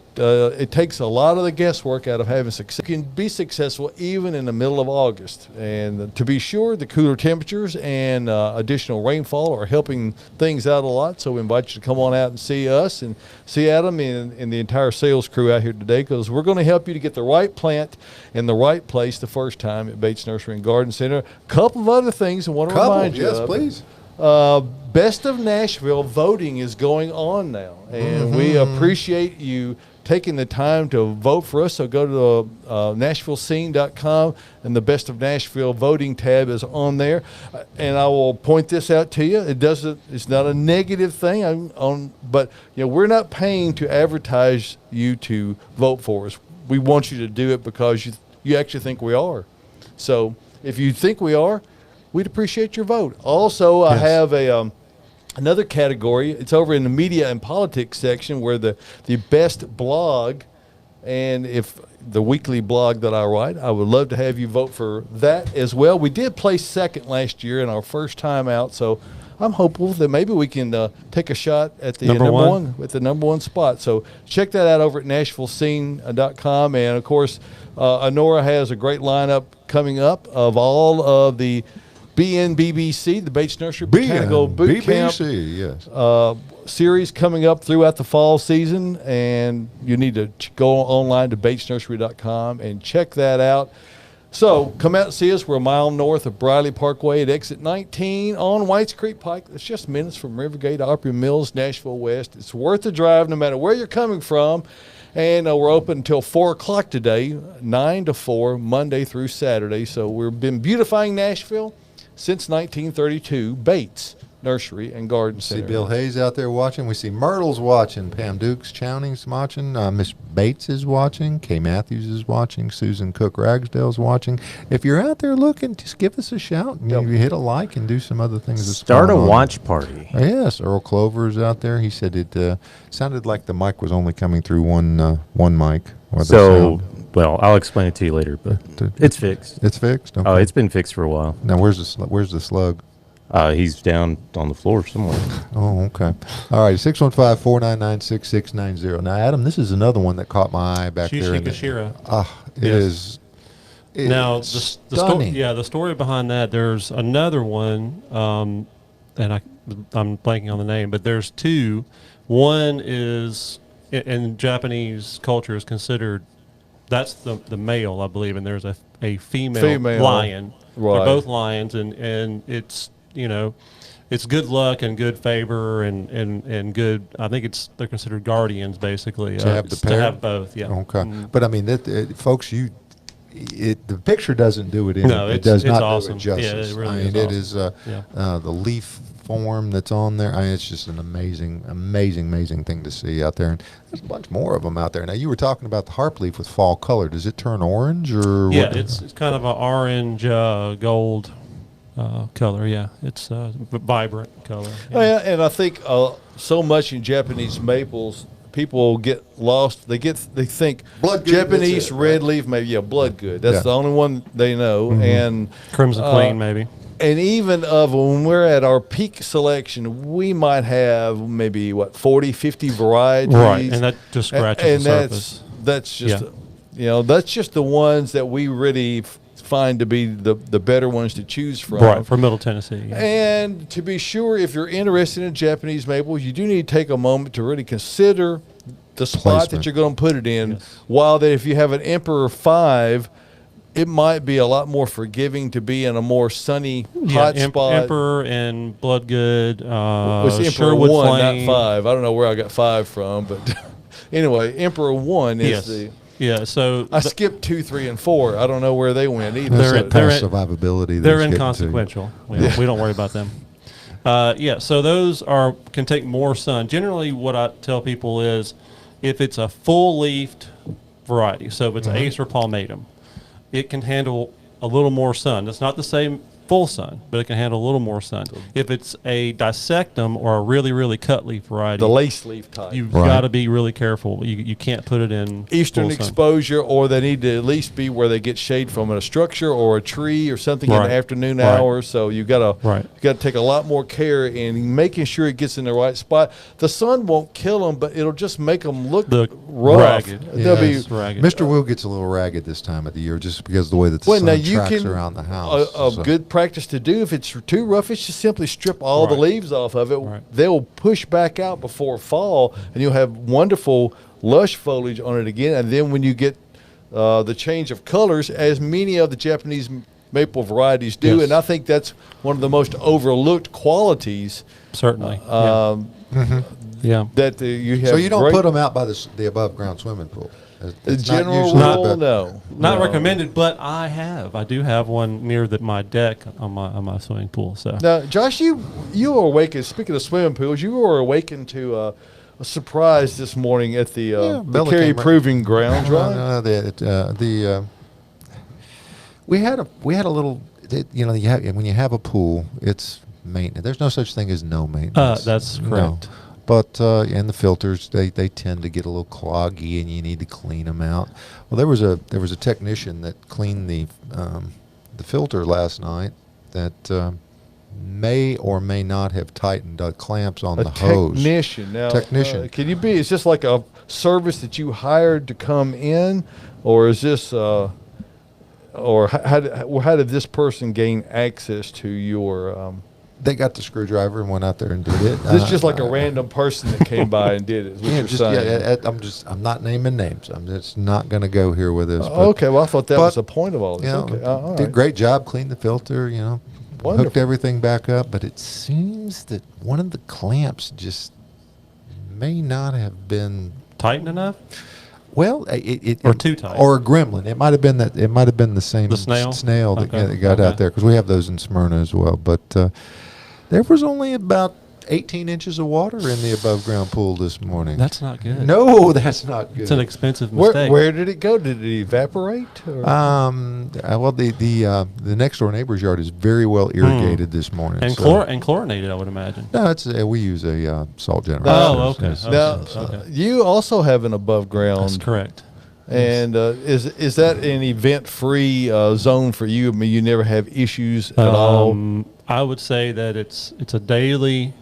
takes a lot of the guesswork out of having success. You can be successful even in the middle of August. And to be sure, the cooler temperatures and additional rainfall are helping things out a lot. So we invite you to come on out and see us and see Adam and the entire sales crew out here today, because we're going to help you to get the right plant in the right place the first time at Bates Nursery and Garden Center. A couple of other things I want to remind you yes, of. please. Best of Nashville voting is going on now, and we appreciate you taking the time to vote for us. So go to NashvilleScene.com, and the Best of Nashville voting tab is on there. And I will point this out to you. It's not a negative thing, but we're not paying to advertise you to vote for us. We want you to do it because you actually think we are. So if you think we are, we'd appreciate your vote. Also, I have another category. It's over in the media and politics section, where the best blog, and if the weekly blog that I write, I would love to have you vote for that as well. We did place second last year in our first time out, so I'm hopeful that maybe we can take a shot at the number one spot. So check that out over at NashvilleScene.com, and of course, Honora has a great lineup coming up of all of the BNBBC, the Bates Nursery Botanical Boot Camp yes. series coming up throughout the fall season, and you need to go online to batesnursery.com and check that out. So come out and see us. We're a mile north of Briley Parkway at exit 19 on Whites Creek Pike. It's just minutes from Rivergate, Opry Mills, Nashville West. It's worth the drive no matter where you're coming from. And we're open until 4 o'clock today, 9 to 4, Monday through Saturday. So we've been beautifying Nashville since 1932, Bates Nursery and Garden See Center. Bill Hayes out there watching. We see Myrtle's watching. Pam Dukes Chowning's watching. Miss Bates is watching. Kay Matthews is watching. Susan Cook Ragsdale's watching. If you're out there looking, just give us a shout. Yep. You hit a like and do some other things. That's Start a going on. watch party. Yes, Earl Clover's out there. He said it sounded like the mic was only coming through one mic. Or the So, sound. well, I'll explain it to you later, but it's fixed. It's fixed. Okay. Oh, it's been fixed for a while. Now where's the slug? He's down on the floor somewhere. Oh, okay. All right, 615-499-6690. Now, Adam, this is another one that caught my eye back there. Shishikashira. It Yes. is. Now, it's the stunning. the story behind that, there's another one, and I'm blanking on the name, but there's two. One is, in Japanese culture, is considered, that's the male, I believe, and there's a female lion. Right. They're both lions, and it's, it's good luck and good favor and good. I think they're considered guardians, basically. To have the pair? to have both. Yeah. Okay, Mhm. but I mean, folks, the picture doesn't do it. No, It it's- does it's not awesome. do it Yeah, justice. it really I mean, is it awesome. is Yeah. the leaf form that's on there. I mean, it's just an amazing thing to see out there. And there's a bunch more of them out there. Now, you were talking about the harp leaf with fall color. Does it turn orange or? Yeah, what? it's kind of an orange gold color. Yeah, it's vibrant color. Oh, yeah, and I think so much in Japanese maples, people get lost. They think Blood good, Japanese that's it, red right? leaf, maybe blood good. That's Yeah. the only one they know. And Crimson Queen, maybe. And even when we're at our peak selection, we might have maybe 40, 50 varieties. Right, and that just scratches and the surface. that's just Yeah. that's just the ones that we really find to be the better ones to choose from. Right, for Middle Tennessee. Yeah. And to be sure, if you're interested in Japanese maples, you do need to take a moment to really consider the spot that Placement. you're going to put it in. Yes. While that if you have an Emperor 5, it might be a lot more forgiving to be in a more sunny, hot spot. Emperor and Bloodgood, Was Emperor Sherwood 1, Flame. not 5. I don't know where I got 5 from, but anyway, Emperor 1 is Yes. the... Yeah, so I skipped 2, 3, and 4. I don't know where they went either. That's They're- that they're- past survivability. they're that's getting to you. inconsequential. We don't worry about them. Yeah, so those can take more sun. Generally, what I tell people is, if it's a full-leafed variety, so if it's an Acer palmatum, it can handle a little more sun. It's not the same full sun, but it can handle a little more sun. If it's a dissectum or a really cut leaf variety, The lace leaf type. you've Right. got to be really careful. You can't put it in Eastern full sun. exposure, or they need to at least be where they get shade from a structure or a tree or something in Right. the afternoon Right. hours. So you got to take a lot more care in making sure it gets in the right spot. The sun won't kill them, but it'll just make them look rough. ragged. They'll be Yes, ragged. Mr. Will gets a little ragged this time of the year just because of the way that the Well, sun now you tracks can around the house. a So- good practice to do. If it's too rough, it's just simply strip all the Right. leaves off of it. Right. They'll push back out before fall, and you'll have wonderful lush foliage on it again. And then when you get the change of colors, as many of the Japanese maple varieties do, Yes. and I think that's one of the most overlooked qualities Certainly. Yeah. that you have. So you don't great- put them out by the above ground swimming pool. The It's not general usually the rule, best- no. Not No. recommended, but I do have one near my deck on my swimming pool. So Now, Josh, you were awakened. Speaking of swimming pools, you were awakened to a surprise this morning at the Bella Cary came right- Proving Grounds, right? We had a little. When you have a pool, it's maintenance. There's no such thing as no maintenance. that's No. correct. But and the filters they tend to get a little cloggy, and you need to clean them out. Well, there was a technician that cleaned the filter last night that may or may not have tightened clamps on A the hose. technician. Now, Technician. can you be? Is this like a service that you hired to come in, or is this, or how did this person gain access to your? They got the screwdriver and went out there and did it. This is just like a random person that came by and did it. Is what Yeah, you're just, saying? I'm not naming names. I'm just not going to go here with this. but, Okay, well, I thought that but, was the point of all this. You know, Okay, all did a right. great job, cleaned the filter, hooked Wonderful. everything back up. But it seems that one of the clamps just may not have been Tighten enough? well, Or too tight. or a gremlin. It might have been that. It might have been the same The snail? that Okay, got okay. out there because we have those in Smyrna as well. But there was only about 18 inches of water in the above ground pool this morning. That's not good. No, that's not good. It's an expensive mistake. Where did it go? Did it evaporate? Or? Well, the next door neighbor's yard is very well irrigated this morning. and so- and chlorinated, I would imagine. No, it's we use a salt generator. Oh, okay. Yes. Now, Okay. you also have an above ground. That's correct. And is that an event-free zone for you? I mean, you never have issues at all. I would say that it's a daily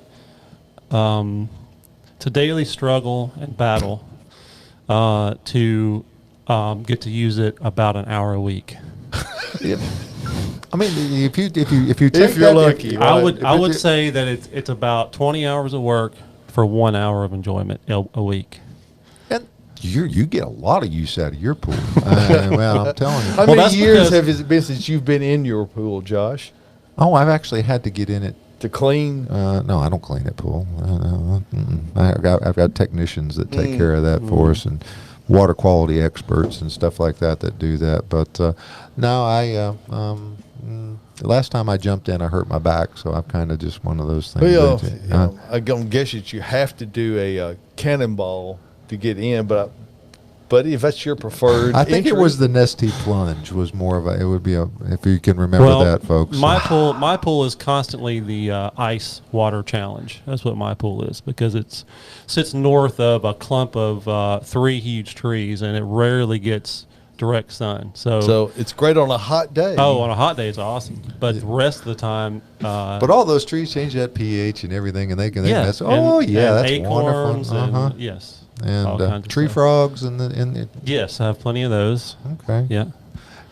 struggle and battle to get to use it about an hour a week. I mean, if you take If you're that- lucky, I right. would say that it's about 20 hours of work for 1 hour of enjoyment a week. and you get a lot of use out of your pool. Well, I'm telling you. How Well, many that's years because- have it been since you've been in your pool, Josh? Oh, I've actually had to get in it. To clean? No, I don't clean that pool. I've got technicians that take care of that for us, and water quality experts and stuff like that do that. But no, the last time I jumped in, I hurt my back, so I'm kind of just one of those things. Well, I'm gonna guess that you have to do a cannonball to get in, but if that's your preferred, I think it entry- was the Nestea plunge was more of a. It would be a, if you can remember that, folks. My pool is constantly the ice water challenge. That's what my pool is, because it sits north of a clump of 3 huge trees, and it rarely gets direct sun. So it's great on a hot day. Oh, on a hot day, it's awesome. But the rest of the time, But all those trees change that pH and everything, and they yeah, mess. and- Oh yeah, and that's acorns wonderful. and yes, all And kinds of tree stuff. frogs and the Yes, I have plenty of those. okay. Yeah.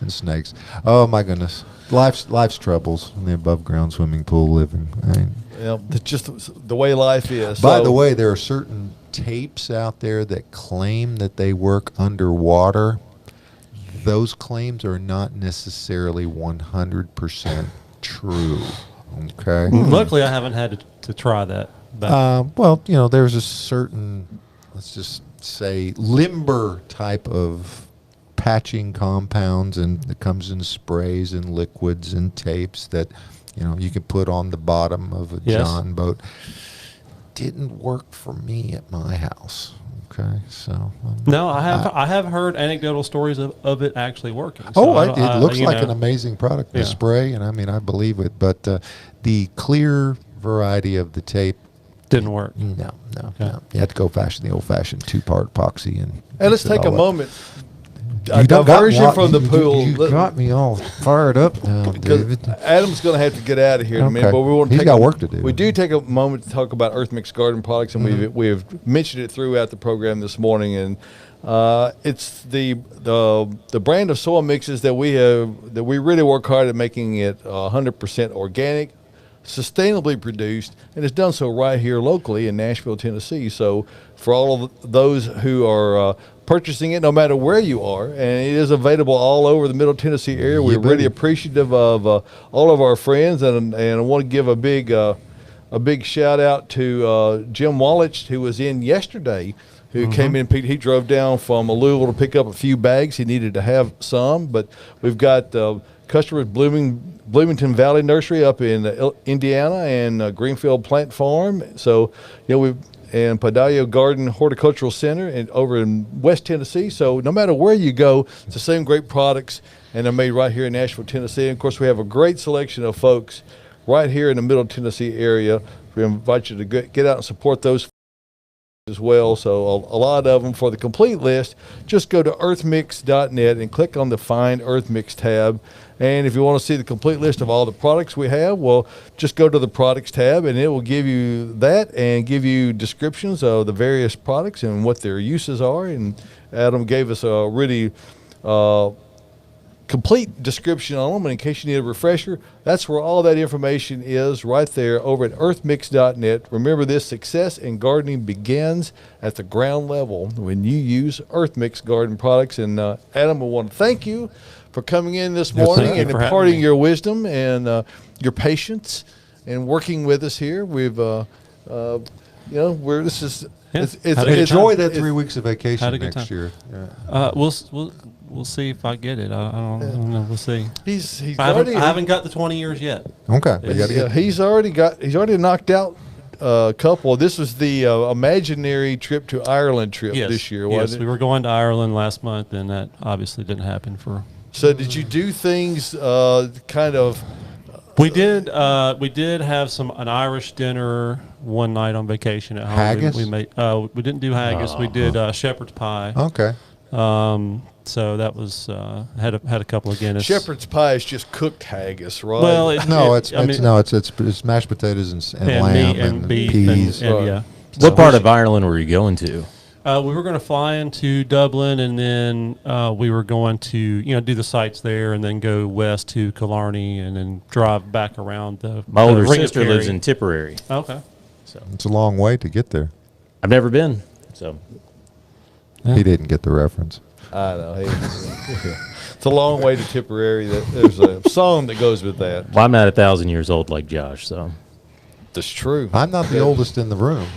And snakes. Oh my goodness, life's troubles in the above ground swimming pool living. I mean, It's just the way life is. by So- the way, there are certain tapes out there that claim that they work underwater. Those claims are not necessarily 100% true. Okay. Luckily, I haven't had to try that. But Well, there's a certain, let's just say, limber type of patching compounds, and it comes in sprays and liquids and tapes that, you can put on the bottom of a Yes. John boat. Didn't work for me at my house. Okay, so. no, I have heard anecdotal stories of it actually working. Oh, So it looks you like know, an amazing product. The Yeah. spray, and I believe it. But the clear variety of the tape, didn't work. no. Okay. You have to go the old-fashioned 2-part epoxy and. Hey, let's mix it take a all up. moment. You A done got diversion wa- from the you- pool. You got me all fired up now, Because David. Adam's going to have to get out of here in a minute, Okay. but we want to He's take got work to do. We do take a moment to talk about Earth Mix Garden products, and we've mentioned it throughout the program this morning. And it's the brand of soil mixes that we really work hard at making it 100% organic, sustainably produced, and it's done so right here locally in Nashville, Tennessee. So for all of those who are purchasing it, no matter where you are, and it is available all over the Middle Tennessee area. We're really appreciative of all of our friends, and I want to give a big shout out to Jim Wallich, who was in yesterday, who came in. He drove down from Louisville to pick up a few bags. He needed to have some, but we've got customers Bloomington Valley Nursery up in Indiana, and Greenfield Plant Farm. So and Padallo Garden Horticultural Center over in West Tennessee. So no matter where you go, it's the same great products, and they're made right here in Nashville, Tennessee. And of course, we have a great selection of folks right here in the Middle Tennessee area. We invite you to get out and support those as well. So a lot of them. For the complete list, just go to earthmix.net and click on the Find Earth Mix tab. And if you want to see the complete list of all the products we have, well, just go to the products tab, and it will give you that and give you descriptions of the various products and what their uses are. And Adam gave us a really complete description on them. And in case you need a refresher, that's where all that information is, right there over at earthmix.net. Remember this: success in gardening begins at the ground level when you use Earthmix garden products. And Adam, I want to thank you for coming in this morning thank you and for having imparting me. your wisdom and your patience and working with us here. We've this is Yeah. it's Had a good Enjoy time. that 3 weeks of vacation Had a good next time. year. Yeah. We'll see if I get it. I don't know. We'll see. He's I already haven't got the 20 years yet. Okay. You gotta Yeah, get, he's already knocked out a couple. This was the imaginary trip to Ireland trip Yes. this year, Yes, wasn't we it? were going to Ireland last month, and that obviously didn't happen for. So did you do things kind of? We did have an Irish dinner one night on vacation at home. Haggis? We made. We didn't do haggis. We did shepherd's pie. okay. So that was had a couple of Guinness. Shepherd's pie is just cooked haggis, right? Well, It's mashed potatoes and lamb meat and, and beef peas. and Right. yeah. What part of Ireland were you going to? We were going to fly into Dublin, and then we were going to do the sights there, and then go west to Killarney, and then drive back around the. My older Ring of sister lives Cary. in Tipperary. Okay. So It's a long way to get there. I've never been. So Yeah. He didn't get the reference. I know. It's a long way to Tipperary. There's a song that goes with that. well, I'm not 1,000 years old like Josh. So That's true. I'm not the oldest in the room.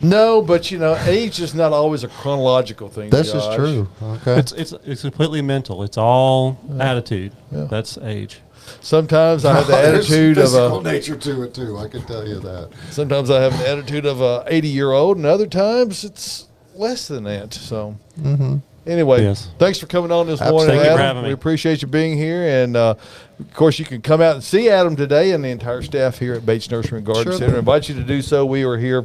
No, but age is not always a chronological thing. This is Josh. true. Okay. It's completely mental. It's all attitude. Yeah. That's age. Sometimes I have the attitude of a. nature to it too. I can tell you that. Sometimes I have an attitude of a 80-year-old, and other times it's less than that. So. Anyway, Yes. thanks for coming on this Absolutely. morning, Thank you for Adam. having me. We appreciate you being here, and of course, you can come out and see Adam today and the entire staff here at Bates Nursery and Garden Sure Center. thing. Invite you to do so. We are here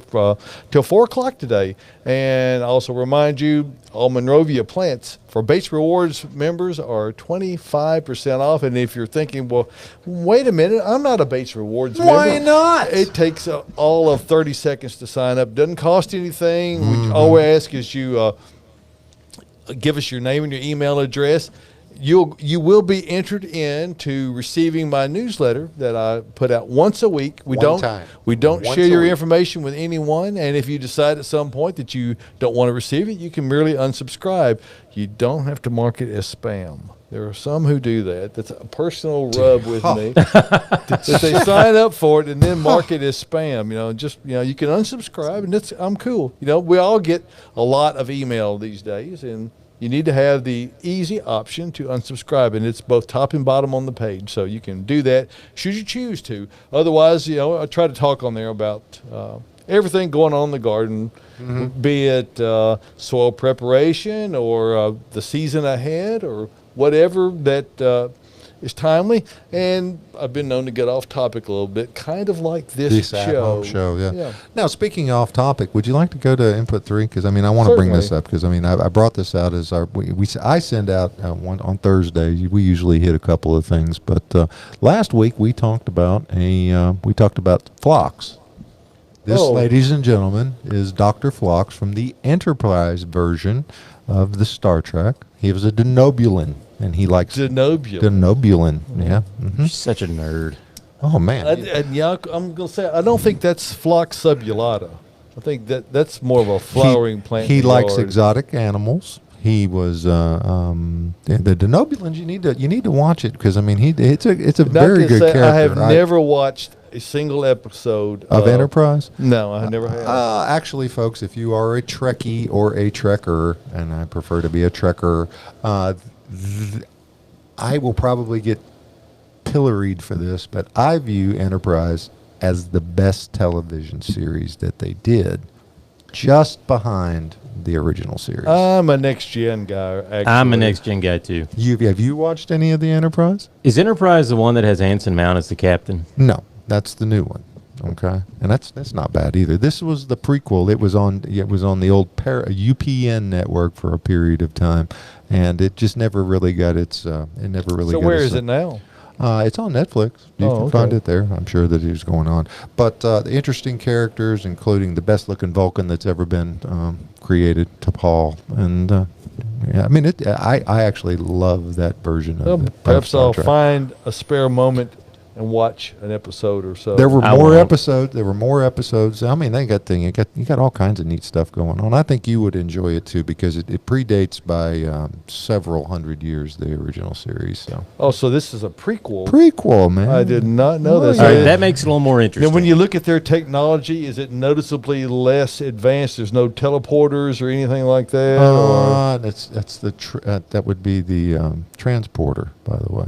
till 4 o'clock today, and also remind you, all Monrovia plants for Bates Rewards members are 25% off. And if you're thinking, well, wait a minute, I'm not a Bates Rewards member. Why not? It takes all of 30 seconds to sign up. Doesn't cost anything. Mm-hmm. All we ask is you. Give us your name and your email address. You will be entered into receiving my newsletter that I put out once a week. We One don't time. Once a share your week. information with anyone. And if you decide at some point that you don't want to receive it, you can merely unsubscribe. You don't have to mark it as spam. There are some who do that. That's a personal rub with me. That they sign up for it and then mark it as spam. You can unsubscribe, and I'm cool. We all get a lot of email these days, and you need to have the easy option to unsubscribe, and it's both top and bottom on the page, so you can do that should you choose to. Otherwise, I try to talk on there about everything going on in the garden, be it soil preparation or the season ahead or whatever that is timely. And I've been known to get off topic a little bit, kind of like this at-home show, yeah. Yeah. Now, speaking off topic, would you like to go to input 3? Because I want to bring this Certainly. up because I brought this out as I send out one on Thursday. We usually hit a couple of things, but last week we talked about phlox. This, ladies and gentlemen, is Dr. Phlox from the Enterprise version of the Star Trek. He was a denobulin, and he likes denobulin. Yeah. You're such a nerd. Oh man. I'm going to say, I don't think that's Phlox subulata. I think that's more of a flowering plant. He in the likes yard. exotic animals. He was the denobulins. You need to watch it because it's a Not very to good say character. I have never watched a single episode of Enterprise. No, I never have. Actually, folks, if you are a Trekkie or a Trekker, and I prefer to be a Trekker, I will probably get pilloried for this, but I view Enterprise as the best television series that they did, just behind the original series. I'm a next gen guy. Actually. I'm a next gen guy too. Have you watched any of the Enterprise? Is Enterprise the one that has Anson Mount as the captain? No, that's the new one. Okay, and that's not bad either. This was the prequel. It was on the old UPN network for a period of time, and it just never really got its. So where is it now? It's on Netflix. You can find it there. I'm sure that it was going on. But the interesting characters, including the best-looking Vulcan that's ever been created, T'Pol, and I actually love that version of it. Perhaps I'll find a spare moment and watch an episode or so. There were I more won't. episodes. You got all kinds of neat stuff going on. I think you would enjoy it too because it predates by several hundred years the original series. So So this is a prequel. prequel, man. I did not know this. All right, that makes it a little more interesting. Then when you look at their technology, is it noticeably less advanced? There's no teleporters or anything like that? That would be the transporter, by the way.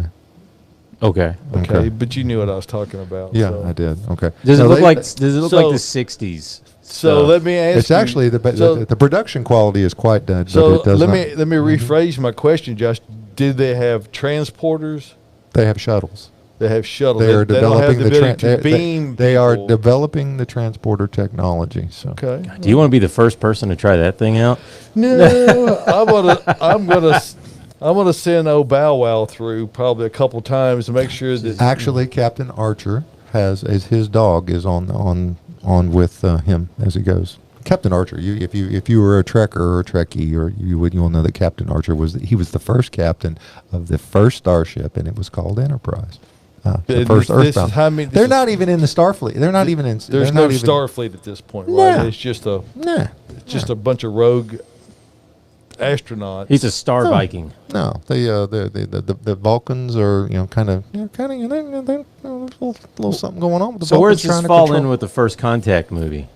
okay. Okay, but you knew what I was talking about. Yeah, so. I did. Okay. Does it Now, look they- like the '60s? So let me ask It's you. actually the production quality is quite good. So but it does let not- me rephrase my question, Josh. Did they have transporters? They have shuttles. They have shuttles. They are They don't have developing the ability to they beam. they are people. developing the transporter technology. So Okay. Do you want to be the first person to try that thing out? No, I'm gonna send old Bow Wow through probably a couple times to make sure that. actually, Captain Archer his dog is on with him as he goes. Captain Archer. If you were a Trekker or a Trekkie, you'll know that Captain Archer was the first captain of the first starship, and it was called Enterprise. The first Earthbound. They're not even in the Starfleet. They're not even in. There's no Starfleet at this point, right? Nah. It's just a Nah. a bunch of rogue astronauts. He's a Star No. Viking. No, the Vulcans are kind of a little something going on with the So where Vulcans does this trying to fall control. in with the First Contact movie?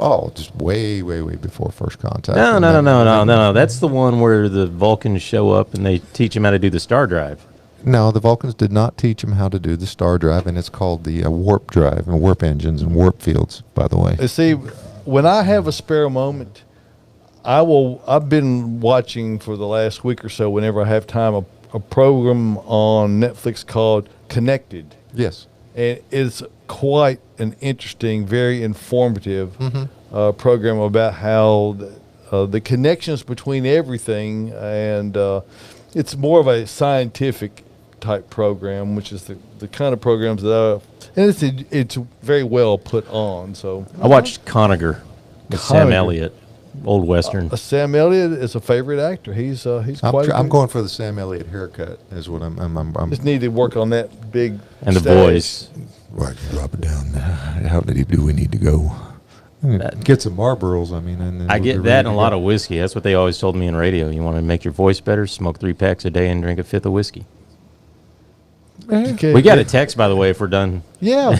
Oh, just way, way, way before first contact. No, And no, no, then- no, no, no, no. That's the one where the Vulcans show up and they teach him how to do the star drive. No, the Vulcans did not teach him how to do the star drive, and it's called the warp drive and warp engines and warp fields, by the way. See, when I have a spare moment, I've been watching for the last week or so, whenever I have time, a program on Netflix called Connected. Yes. And it's quite an interesting, very informative program about how the connections between everything, and it's more of a scientific type program, which is the kind of programs that and it's very well put on. So I watched Conager with Sam Conager. Elliott, old Western. Sam Elliott is a favorite actor. He's quite. I'm going for the Sam Elliott haircut. Is what I'm Just need to work on that big And the stash. voice. Right, drop it down. How do we need to go? Get some Marlboros. I mean, and then I we'll be get ready that to and a go. lot of whiskey. That's what they always told me in radio. You want to make your voice better, smoke 3 packs a day and drink a fifth of whiskey. Okay, We got a text, by the way, if we're done. Yeah.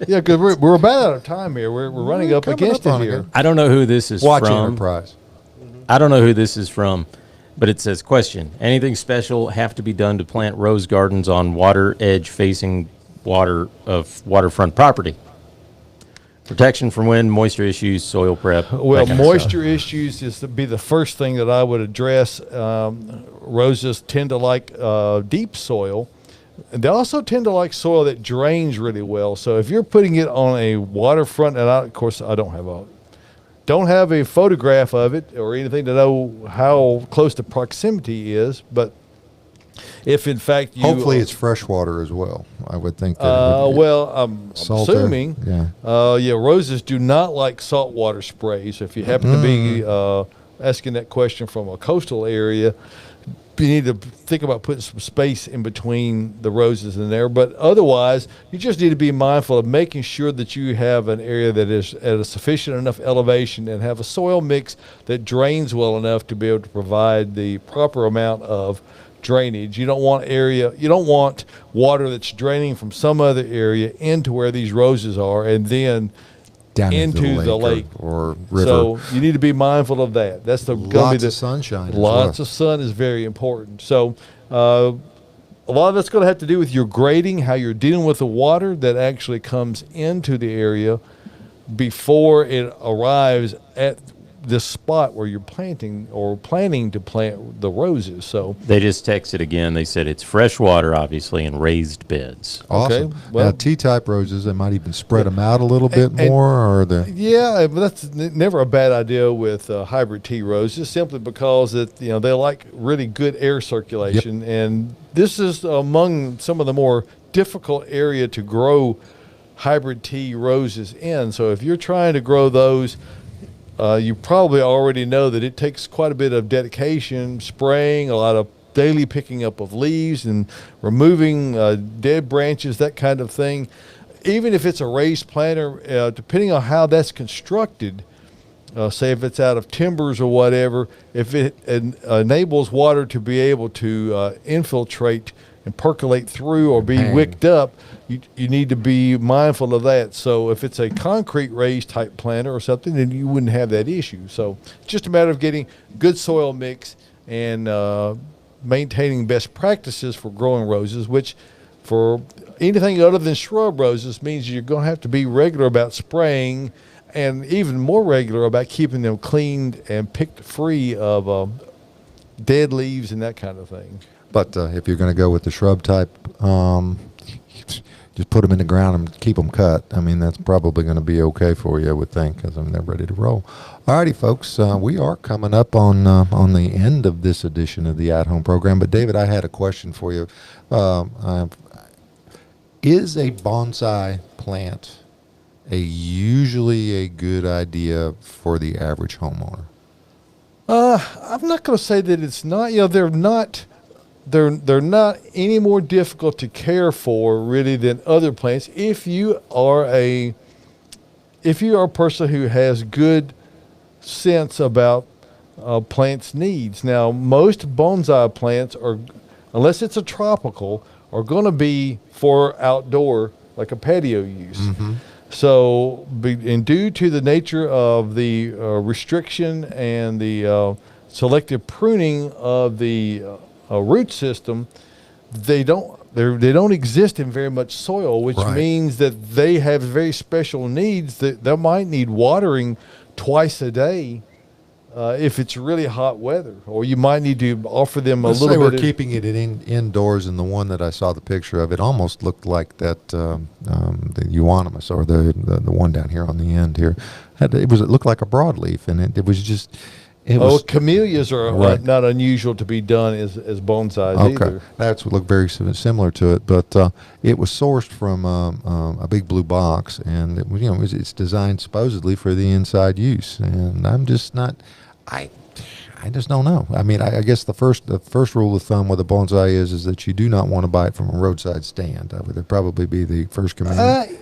Because we're about out of time here. We're running up coming against up it on it, here. guys. I don't know who this is Watch from. Enterprise. I don't know who this is from, but it says, question, anything special have to be done to plant rose gardens on water edge facing water of waterfront property? Protection from wind, moisture issues, soil prep. Well, that kind of moisture issues is to be the first thing that I would address. Roses tend to like deep soil. And they also tend to like soil that drains really well. So if you're putting it on a waterfront, and of course I don't have a photograph of it or anything to know how close the proximity is, but if in fact you Hopefully, it's fresh water as well. I would think. That it would be well, I'm salter. assuming. Yeah. Roses do not like saltwater sprays. If you happen to be asking that question from a coastal area, you need to think about putting some space in between the roses in there. But otherwise, you just need to be mindful of making sure that you have an area that is at a sufficient enough elevation and have a soil mix that drains well enough to be able to provide the proper amount of drainage. You don't want water that's draining from some other area into where these roses are and then Down into the lake or river. So you need to be mindful of that. That's gonna be Lots the of sunshine. lots of sun is very important. So a lot of that's going to have to do with your grading, how you're dealing with the water that actually comes into the area before it arrives at this spot where you're planting or planning to plant the roses. So They just texted again. They said it's fresh water, obviously, and raised beds. Awesome. Okay, well- Now, T-type roses, they might even spread them out a little bit and- more, or the yeah, but that's never a bad idea with hybrid tea roses, simply because they like really good air circulation, and this is among some of the more difficult area to grow hybrid tea roses in. So if you're trying to grow those, you probably already know that it takes quite a bit of dedication, spraying, a lot of daily picking up of leaves and removing dead branches, that kind of thing. Even if it's a raised planter, depending on how that's constructed, say if it's out of timbers or whatever, if it enables water to be able to infiltrate and percolate through or be Hang. wicked up, you need to be mindful of that. So if it's a concrete raised type planter or something, then you wouldn't have that issue. So it's just a matter of getting good soil mix and maintaining best practices for growing roses, which for anything other than shrub roses means you're going to have to be regular about spraying and even more regular about keeping them cleaned and picked free of dead leaves and that kind of thing. But if you're going to go with the shrub type, just put them in the ground and keep them cut. I mean, that's probably going to be okay for you, I would think, because they're ready to roll. Alrighty, folks, we are coming up on the end of this edition of the At Home program. But David, I had a question for you. Is a bonsai plant usually a good idea for the average homeowner? I'm not going to say that it's not. They're not. They're not any more difficult to care for really than other plants. If you are a person who has good sense about plants' needs. Now, most bonsai plants are, unless it's a tropical, are going to be for outdoor, like a patio use. And due to the nature of the restriction and the selective pruning of the root system, they don't exist in very much soil, which Right. means that they have very special needs that they might need watering twice a day if it's really hot weather, or you might need to offer them Let's a little say we're bit. keeping it indoors, and the one that I saw the picture of, it almost looked like that the euonymus, or the one down here on the end here. It looked like a broadleaf, and it was just. Camellias are Right. not unusual to be done as bonsais Okay, either. that's what looked very similar to it, but it was sourced from a big blue box, and it's designed supposedly for the inside use, and I'm just not. I just don't know. I mean, I guess the first rule of thumb with a bonsai is that you do not want to buy it from a roadside stand. That would probably be the first commandment.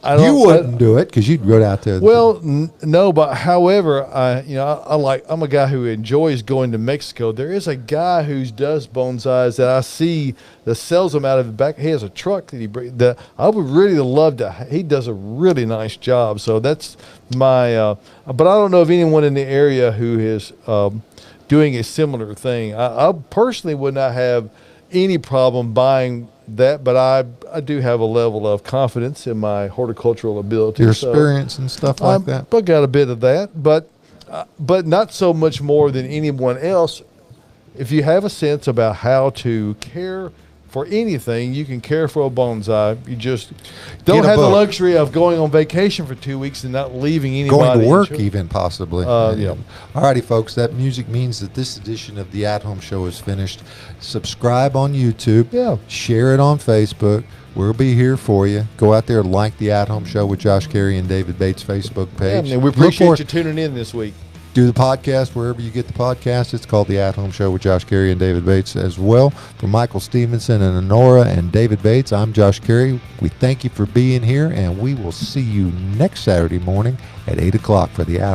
I You don't- wouldn't do it because you'd go out there. Well, no, but however, I'm a guy who enjoys going to Mexico. There is a guy who does bonsais that I see that sells them out of the back. He has a truck that he brings. That I would really love to. He does a really nice job. So that's my. But I don't know of anyone in the area who is doing a similar thing. I personally would not have any problem buying that, but I do have a level of confidence in my horticultural ability. your so experience and stuff like that. I got a bit of that, but not so much more than anyone else. If you have a sense about how to care for anything, you can care for a bonsai. You just don't Get a have the book. luxury of going on vacation for 2 weeks and not leaving anybody. Going to work enjoy- even possibly. Yeah. Alrighty, folks, that music means that this edition of the At Home Show is finished. Subscribe on YouTube. Yeah. Share it on Facebook. We'll be here for you. Go out there and like the At Home Show with Josh Cary and David Bates Facebook Yeah, page. and we Look appreciate for you tuning in this week. Do the podcast wherever you get the podcast. It's called the At Home Show with Josh Cary and David Bates as well. For Michael Stevenson and Honora and David Bates, I'm Josh Cary. We thank you for being here, and we will see you next Saturday morning at 8 o'clock for the At Home